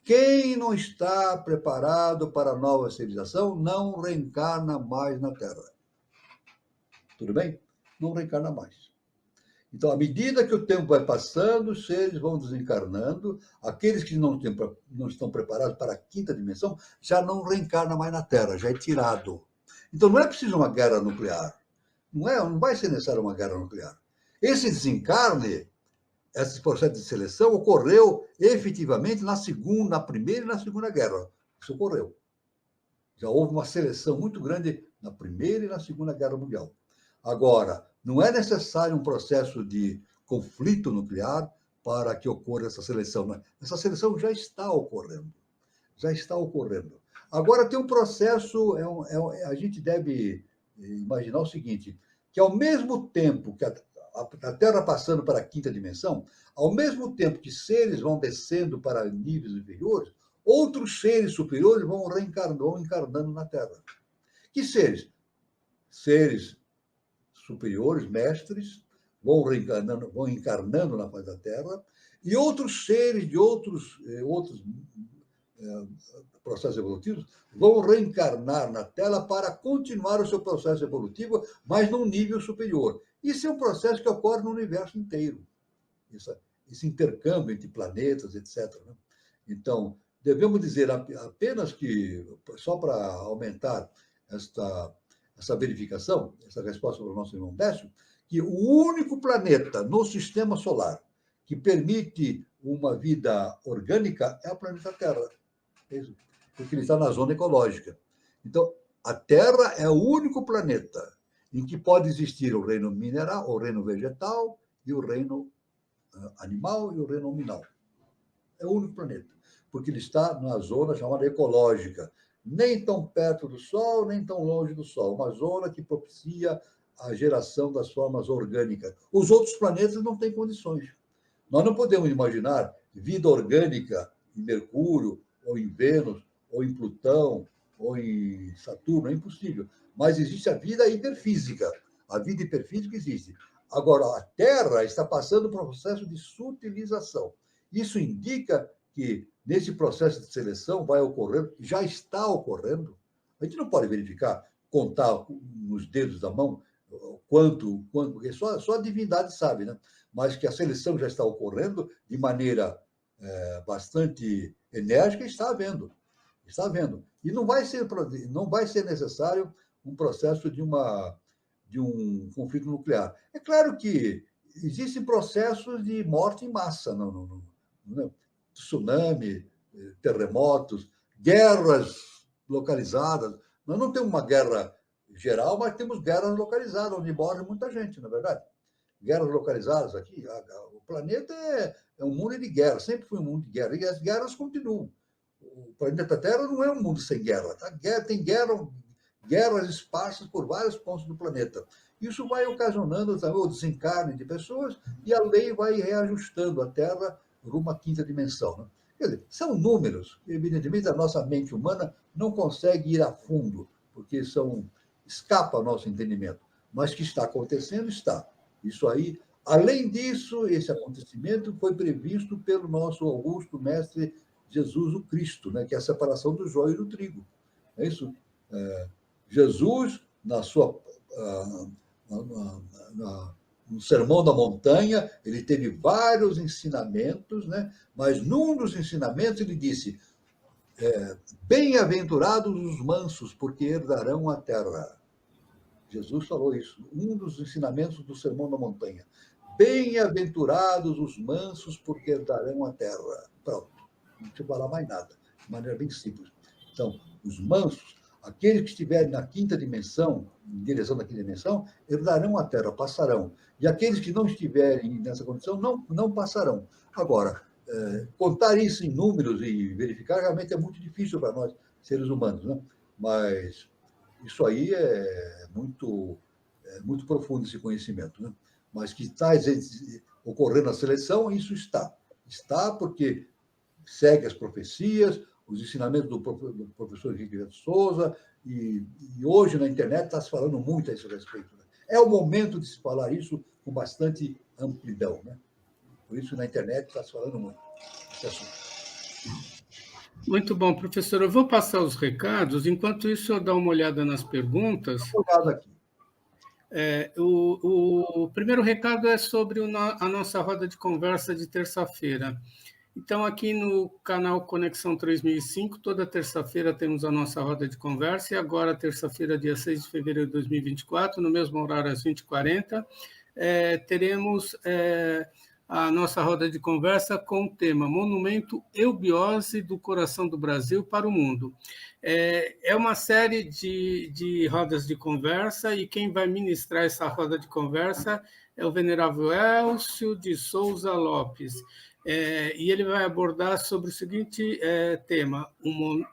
quem não está preparado para a nova civilização não reencarna mais na Terra. Tudo bem? Não reencarna mais. Então, à medida que o tempo vai passando, os seres vão desencarnando. Aqueles que não estão preparados para a 5ª dimensão já não reencarnam mais na Terra, já é tirado. Então, não é preciso uma guerra nuclear. Não vai ser necessário uma guerra nuclear. Esse desencarne, esse processo de seleção ocorreu efetivamente na Primeira e na Segunda Guerra. Isso ocorreu. Já houve uma seleção muito grande na Primeira e na Segunda Guerra Mundial. Agora, não é necessário um processo de conflito nuclear para que ocorra essa seleção. Essa seleção já está ocorrendo. Agora, tem um processo, a gente deve imaginar o seguinte, que ao mesmo tempo que a Terra passando para a quinta dimensão, ao mesmo tempo que seres vão descendo para níveis inferiores, outros seres superiores vão encarnando na Terra. Que seres? Seres superiores, mestres, vão encarnando na face da Terra, e outros seres de outros processos evolutivos vão reencarnar na Terra para continuar o seu processo evolutivo, mas num nível superior. Isso é um processo que ocorre no universo inteiro. Esse intercâmbio entre planetas, etc. Então, devemos dizer apenas que, só para aumentar essa verificação, essa resposta para o nosso irmão Décio, que o único planeta no sistema solar que permite uma vida orgânica é o planeta Terra. Porque ele está na zona ecológica. Então, a Terra é o único planeta em que pode existir o reino mineral, o reino vegetal, e o reino animal e o reino nominal. É o único planeta, porque ele está na zona chamada ecológica, nem tão perto do Sol, nem tão longe do Sol, uma zona que propicia a geração das formas orgânicas. Os outros planetas não têm condições. Nós não podemos imaginar vida orgânica em Mercúrio, ou em Vênus, ou em Plutão, ou em Saturno, é impossível. Mas existe a vida hiperfísica. A vida hiperfísica existe. Agora, a Terra está passando por um processo de sutilização. Isso indica que, nesse processo de seleção, vai ocorrer, já está ocorrendo. A gente não pode verificar, contar nos dedos da mão quanto porque só a divindade sabe, né? Mas que a seleção já está ocorrendo de maneira bastante enérgica, está havendo. Está havendo. E não vai ser necessário um processo de um conflito nuclear. É claro que existem processos de morte em massa, tsunami, terremotos, guerras localizadas. Nós não temos uma guerra geral, mas temos guerras localizadas, onde morre muita gente, na verdade. Guerras localizadas aqui. O planeta é um mundo de guerra, sempre foi um mundo de guerra, e as guerras continuam. O planeta Terra não é um mundo sem guerra. Tá? Tem guerras esparsas por vários pontos do planeta. Isso vai ocasionando também o desencarne de pessoas e a lei vai reajustando a Terra rumo à quinta dimensão. Né? Quer dizer, são números que, evidentemente, a nossa mente humana não consegue ir a fundo, porque escapa ao nosso entendimento. Mas que está acontecendo, está. Isso aí, além disso, esse acontecimento foi previsto pelo nosso augusto mestre Jesus o Cristo, né? Que é a separação do joio e do trigo. É isso? Jesus, no Sermão da Montanha, ele teve vários ensinamentos, né? Mas num dos ensinamentos ele disse: bem-aventurados os mansos, porque herdarão a terra. Jesus falou isso, um dos ensinamentos do Sermão da Montanha. Bem-aventurados os mansos, porque herdarão a terra. Pronto, não precisa falar mais nada, de maneira bem simples. Então, os mansos, aqueles que estiverem na quinta dimensão, em direção da quinta dimensão, herdarão a terra, passarão. E aqueles que não estiverem nessa condição, não passarão. Agora, contar isso em números e verificar realmente é muito difícil para nós, seres humanos, né? Mas isso aí é muito profundo, esse conhecimento, né? Mas que está ocorrendo a seleção, isso está. Está porque segue as profecias, os ensinamentos do professor Henrique de Souza, e hoje na internet está se falando muito a esse respeito. Né? É o momento de se falar isso com bastante amplidão, né? Por isso, na internet está se falando muito esse assunto. Muito bom, professor. Eu vou passar os recados. Enquanto isso, eu dar uma olhada nas perguntas. Dá uma olhada aqui. O primeiro recado é sobre a nossa roda de conversa de terça-feira. Então, aqui no canal Conexão 3005, toda terça-feira temos a nossa roda de conversa, e agora, terça-feira, dia 6 de fevereiro de 2024, no mesmo horário, às 20h40, teremos a nossa roda de conversa com o tema Monumento Eubiose do Coração do Brasil para o Mundo. É uma série de rodas de conversa, e quem vai ministrar essa roda de conversa é o venerável Elcio de Souza Lopes. e ele vai abordar sobre o seguinte tema: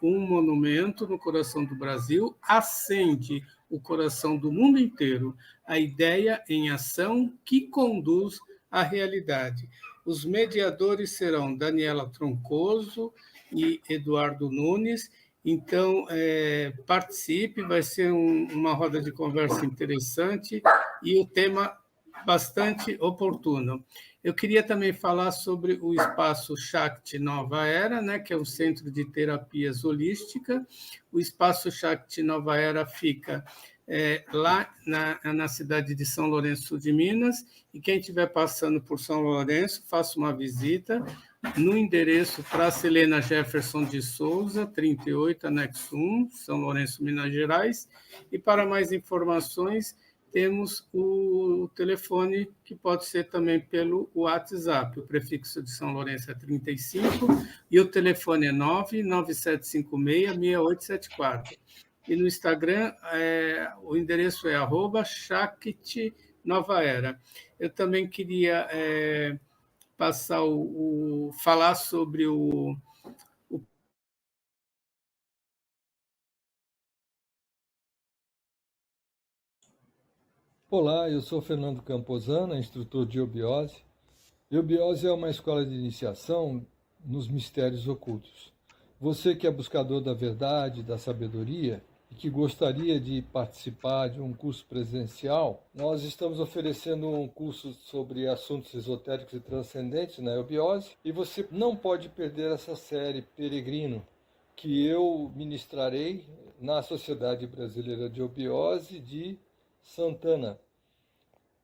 um monumento no coração do Brasil acende o coração do mundo inteiro, a ideia em ação que conduz à realidade. Os mediadores serão Daniela Troncoso e Eduardo Nunes. Então, participe, vai ser uma roda de conversa interessante e o tema bastante oportuno. Eu queria também falar sobre o Espaço Shakti Nova Era, né, que é um centro de terapias holística. O Espaço Shakti Nova Era fica lá na cidade de São Lourenço de Minas, e quem estiver passando por São Lourenço, faça uma visita no endereço Praça Helena Jefferson de Souza, 38, anexo 1, São Lourenço, Minas Gerais. E para mais informações, temos o telefone, que pode ser também pelo WhatsApp. O prefixo de São Lourenço é 35 e o telefone é 99756-6874. E no Instagram, o endereço é @Shakti Nova Era. Eu também queria falar sobre o Olá, eu sou Fernando Camposana, instrutor de eubiose. Eubiose é uma escola de iniciação nos mistérios ocultos. Você que é buscador da verdade, da sabedoria e que gostaria de participar de um curso presencial, nós estamos oferecendo um curso sobre assuntos esotéricos e transcendentes na eubiose, e você não pode perder essa série Peregrino, que eu ministrarei na Sociedade Brasileira de Eubiose de Santana.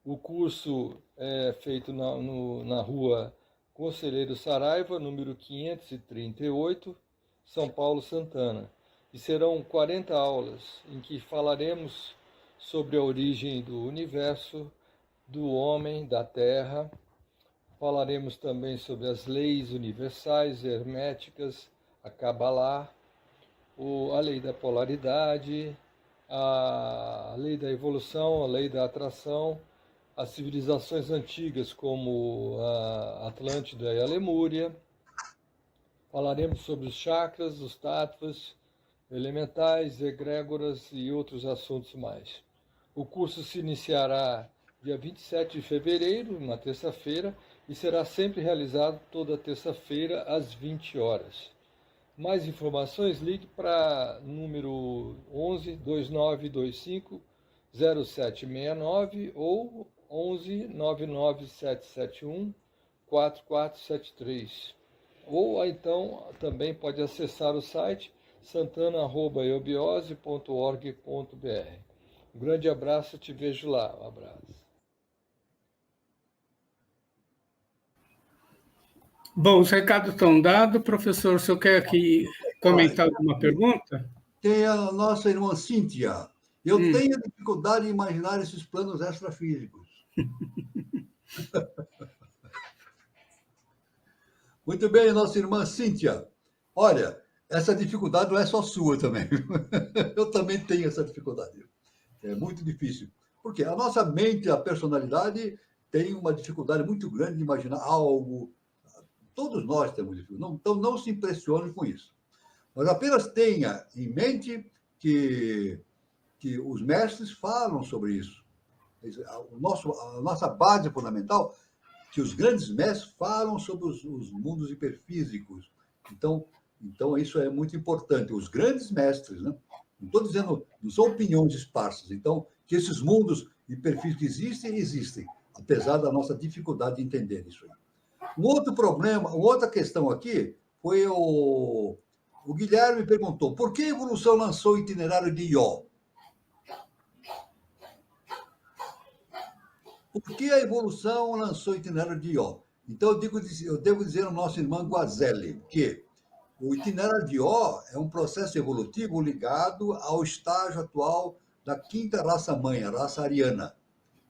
O curso é feito na rua Conselheiro Saraiva, número 538, São Paulo, Santana. E serão 40 aulas em que falaremos sobre a origem do universo, do homem, da Terra. Falaremos também sobre as leis universais, herméticas, a Kabbalah, a lei da polaridade, a lei da evolução, a lei da atração, as civilizações antigas como a Atlântida e a Lemúria. Falaremos sobre os chakras, os tattvas, elementais, egrégoras e outros assuntos mais. O curso se iniciará dia 27 de fevereiro, uma terça-feira, e será sempre realizado toda terça-feira às 20 horas. Mais informações, ligue para número 11 2925 0769 ou 11 99771 4473. Ou então também pode acessar o site santana@eubiose.org.br. Um grande abraço, te vejo lá. Um abraço. Bom, os recados estão dados. Professor, o senhor quer aqui comentar alguma pergunta? Tem a nossa irmã Cíntia. Eu tenho dificuldade em imaginar esses planos extrafísicos. Muito bem, nossa irmã Cíntia. Olha, essa dificuldade não é só sua também. Eu também tenho essa dificuldade. É muito difícil. Porque a nossa mente, a personalidade, tem uma dificuldade muito grande de imaginar algo. Todos nós temos dificuldade. Então, não se impressione com isso. Mas apenas tenha em mente que os mestres falam sobre isso. A nossa base fundamental, que os grandes mestres falam sobre os mundos hiperfísicos. Então, isso é muito importante. Os grandes mestres, né? Não estou dizendo, não são opiniões esparsas. Então, que esses mundos hiperfísicos existem, apesar da nossa dificuldade de entender isso aí. Um outro problema, uma outra questão aqui foi o Guilherme perguntou: por que a evolução lançou o itinerário de Ió? Por que a evolução lançou o itinerário de Ió? Então, eu devo dizer ao nosso irmão Guazelli que o itinerário de Ió é um processo evolutivo ligado ao estágio atual da quinta raça-mãe, a raça ariana.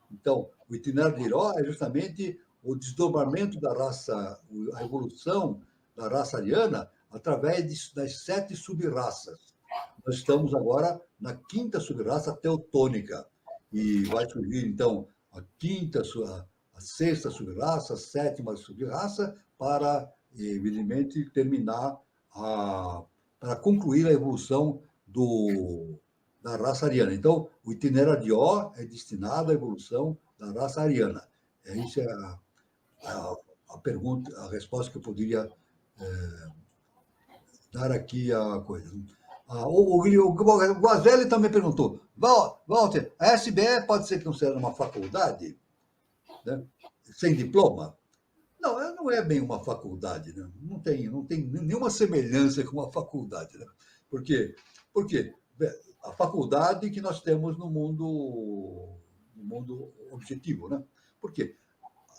Então, o itinerário de Ió é justamente o desdobramento da raça, a evolução da raça ariana através das 7 sub-raças. Nós estamos agora na quinta sub-raça teutônica. E vai surgir, então, a a sexta sub-raça, a sétima sub-raça, para, evidentemente, para concluir a evolução da raça ariana. Então, o itinerário de O é destinado à evolução da raça ariana. Isso é a pergunta, a resposta que eu poderia dar aqui a coisa. O Guazelli também perguntou, Walter, a SBE pode ser considerada uma faculdade, né, sem diploma? Não, ela não é bem uma faculdade, né? Não tem nenhuma semelhança com uma faculdade. Né? Por quê? Porque a faculdade que nós temos no mundo objetivo. Né? Por quê?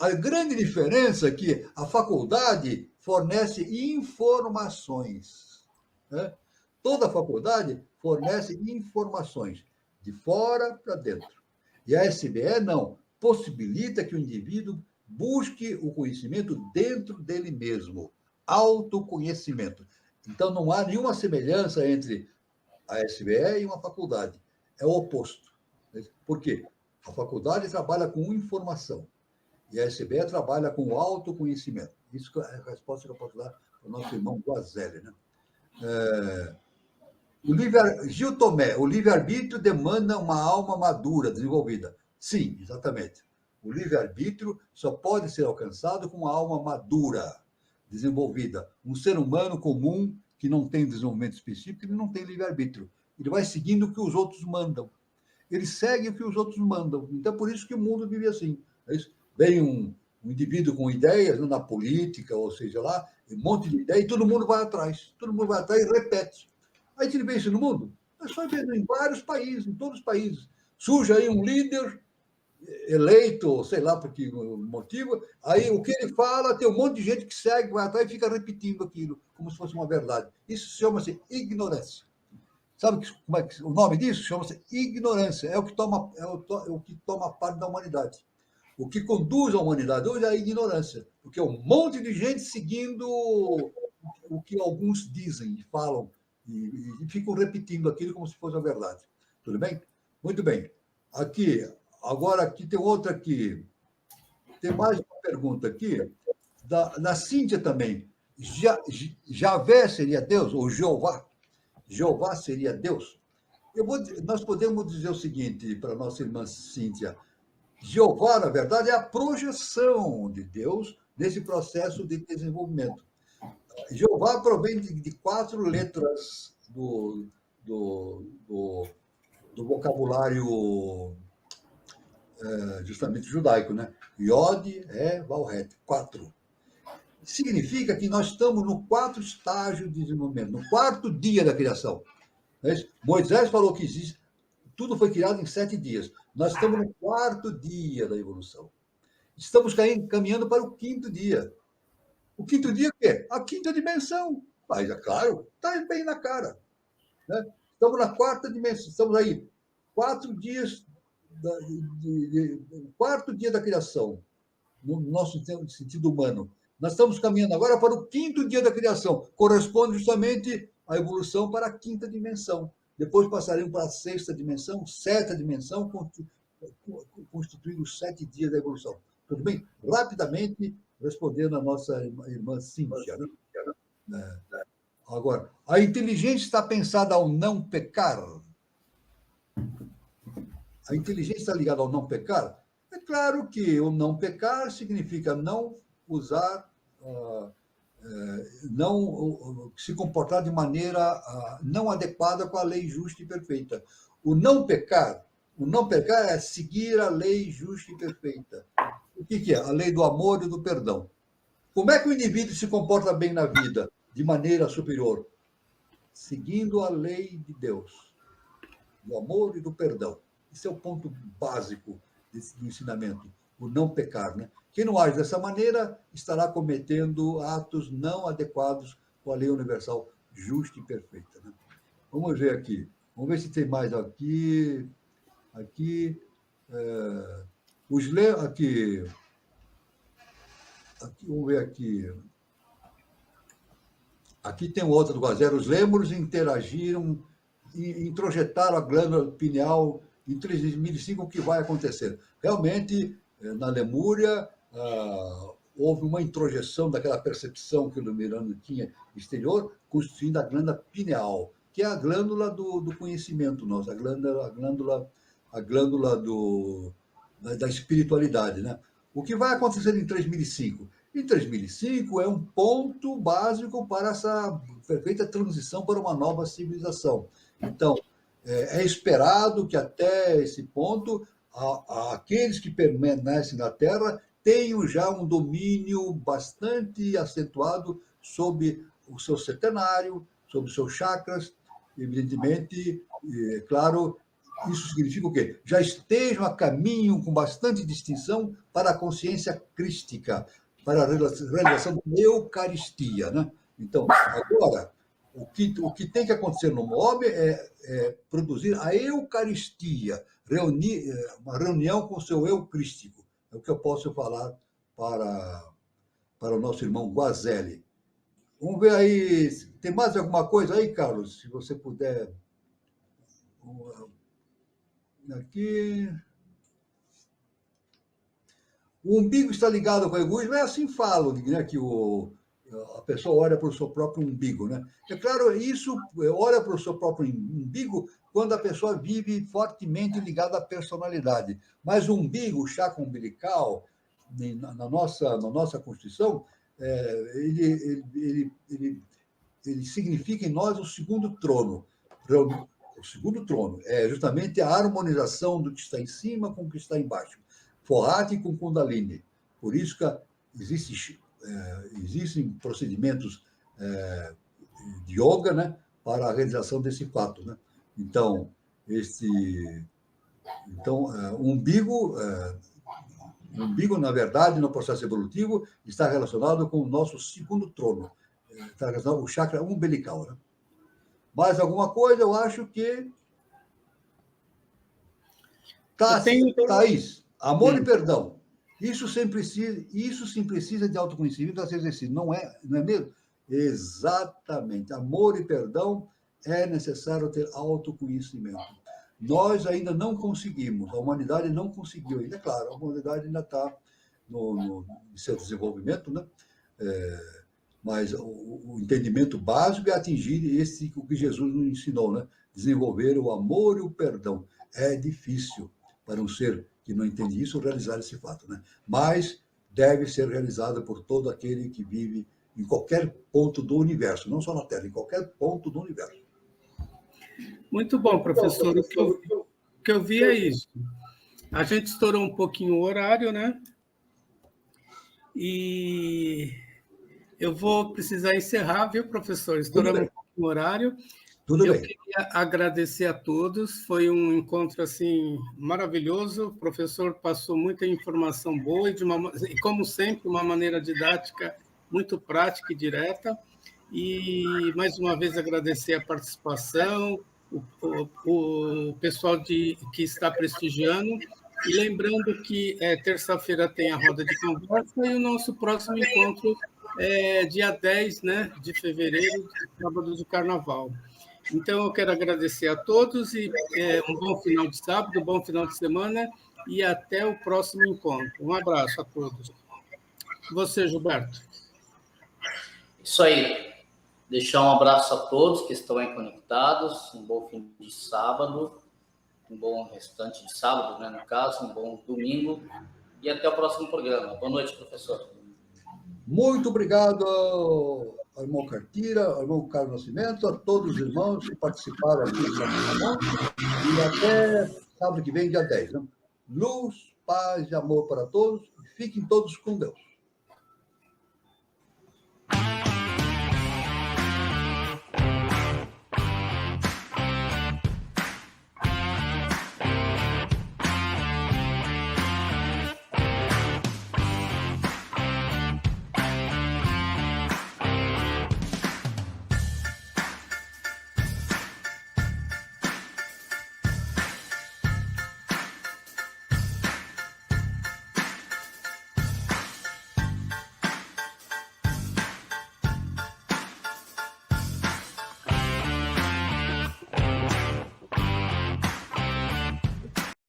A grande diferença é que a faculdade fornece informações. Né? Toda faculdade fornece informações de fora para dentro. E a SBE não, possibilita que o indivíduo busque o conhecimento dentro dele mesmo, autoconhecimento. Então, não há nenhuma semelhança entre a SBE e uma faculdade. É o oposto. Por quê? A faculdade trabalha com informação e a SBE trabalha com autoconhecimento. Isso é a resposta que eu posso dar para o nosso irmão Guazelli. Né? Gil Tomé, o livre-arbítrio demanda uma alma madura, desenvolvida. Sim, exatamente. O livre-arbítrio só pode ser alcançado com uma alma madura, desenvolvida. Um ser humano comum que não tem desenvolvimento específico, ele não tem livre-arbítrio. Ele vai seguindo o que os outros mandam. Ele segue o que os outros mandam. Então, por isso que o mundo vive assim. Vem um indivíduo com ideias, na política, ou seja lá, um monte de ideias, e todo mundo vai atrás. Todo mundo vai atrás e repete. Aí a gente vê isso no mundo. É só ver em vários países, em todos os países. Surge aí um líder eleito, sei lá por que motivo, aí o que ele fala, tem um monte de gente que segue, vai atrás e fica repetindo aquilo, como se fosse uma verdade. Isso chama-se ignorância. Sabe como é que o nome disso? Chama-se ignorância. É o que toma parte da humanidade. O que conduz a humanidade hoje é a ignorância, porque é um monte de gente seguindo o que alguns dizem e falam, e ficam repetindo aquilo como se fosse a verdade. Tudo bem? Muito bem. Agora, aqui tem outra aqui. Tem mais uma pergunta aqui, da Cíntia também. Javé seria Deus? Ou Jeová? Jeová seria Deus? Nós podemos dizer o seguinte para a nossa irmã Cíntia. Jeová, na verdade, é a projeção de Deus nesse processo de desenvolvimento. Jeová provém de 4 letras do vocabulário justamente judaico, né? Yod, Valhet, 4. Significa que nós estamos no 4º estágio de desenvolvimento, no 4º dia da criação. Moisés falou que tudo foi criado em 7 dias. Nós estamos no 4º dia da evolução. Estamos caminhando para o 5º dia. O 5º dia o quê? A 5ª dimensão. Mas, é claro, está bem na cara. Né? Estamos na 4ª dimensão. Estamos aí 4 dias... o 4º dia da criação, no nosso sentido humano. Nós estamos caminhando agora para o 5º dia da criação. Corresponde justamente à evolução para a 5ª dimensão. Depois passaremos para a 6ª dimensão, 7ª dimensão, constituindo os 7 dias da evolução. Tudo bem? Rapidamente, respondendo a nossa irmã Cíntia. Né? Agora, a inteligência está pensada ao não pecar? A inteligência está ligada ao não pecar? É claro que o não pecar significa não usar, não se comportar de maneira não adequada com a lei justa e perfeita. O não pecar é seguir a lei justa e perfeita. O que é? A lei do amor e do perdão. Como é que o indivíduo se comporta bem na vida, de maneira superior? Seguindo a lei de Deus, do amor e do perdão. Esse é o ponto básico do ensinamento, o não pecar. Né? Quem não age dessa maneira estará cometendo atos não adequados com a lei universal justa e perfeita. Né? Vamos ver aqui. Vamos ver se tem mais aqui. Vamos ver aqui. Aqui tem outra do Guazelli. Os lêmures interagiram e introjetaram a glândula pineal em 2005, o que vai acontecer? Realmente, na Lemúria, houve uma introjeção daquela percepção que o Miranda tinha exterior, constituindo a glândula pineal, que é a glândula do conhecimento nosso, a glândula da espiritualidade, né? O que vai acontecer em 3005? Em 3005 é um ponto básico para essa perfeita transição para uma nova civilização. Então, é esperado que até esse ponto aqueles que permanecem na Terra tenham já um domínio bastante acentuado sobre o seu setenário, sobre os seus chakras, evidentemente, claro, isso significa o quê? Já estejam a caminho com bastante distinção para a consciência crística, para a realização da Eucaristia, né? Então, agora, o que tem que acontecer no MOB é produzir a Eucaristia, uma reunião com o seu eu crístico. É o que eu posso falar para o nosso irmão Guazelli. Vamos ver aí, tem mais alguma coisa aí, Carlos? Se você puder... Aqui... O umbigo está ligado com o egoísmo, é assim falo, né, que a pessoa olha para o seu próprio umbigo, né? É claro, isso olha para o seu próprio umbigo quando a pessoa vive fortemente ligada à personalidade. Mas o umbigo, o chakra umbilical, na nossa Constituição, ele significa em nós o segundo trono. O segundo trono é justamente a harmonização do que está em cima com o que está embaixo. Forrati com Kundalini. Por isso que existem procedimentos de yoga, né, para a realização desse fato, né? Então, o umbigo, na verdade, no processo evolutivo, está relacionado com o nosso segundo trono, está relacionado com o chakra umbilical, né? Mais alguma coisa? Eu acho que... Thaís, amor e perdão. Isso sim precisa de autoconhecimento a ser exercido, não é mesmo? Exatamente. Amor e perdão é necessário ter autoconhecimento. Nós ainda não conseguimos, a humanidade não conseguiu ainda. É claro, a humanidade ainda está no seu desenvolvimento, né? Mas o entendimento básico é atingir o que Jesus nos ensinou, né? Desenvolver o amor e o perdão. É difícil para um ser que não entende isso realizar esse fato, né? Mas deve ser realizado por todo aquele que vive em qualquer ponto do universo, não só na Terra, em qualquer ponto do universo. Muito bom, professor. O que eu vi é isso. A gente estourou um pouquinho o horário, né? E eu vou precisar encerrar, viu, professor? Estouramos um pouquinho o horário. Tudo bem. Eu queria agradecer a todos. Foi um encontro assim maravilhoso. O professor passou muita informação boa e como sempre, uma maneira didática muito prática e direta. E, mais uma vez, agradecer a participação, o pessoal que está prestigiando. E lembrando que terça-feira tem a roda de conversa e o nosso próximo encontro é dia 10, né, de fevereiro, sábado de carnaval. Então, eu quero agradecer a todos e um bom final de sábado, um bom final de semana e até o próximo encontro. Um abraço a todos. Você, Gilberto. Isso aí. Deixar um abraço a todos que estão aí conectados. Um bom fim de sábado. Um bom restante de sábado, né, no caso. Um bom domingo. E até o próximo programa. Boa noite, professor. Muito obrigado ao irmão Cartira, ao irmão Carlos Nascimento, a todos os irmãos que participaram aqui do nosso e até sábado que vem, dia 10. Né? Luz, paz e amor para todos. Fiquem todos com Deus.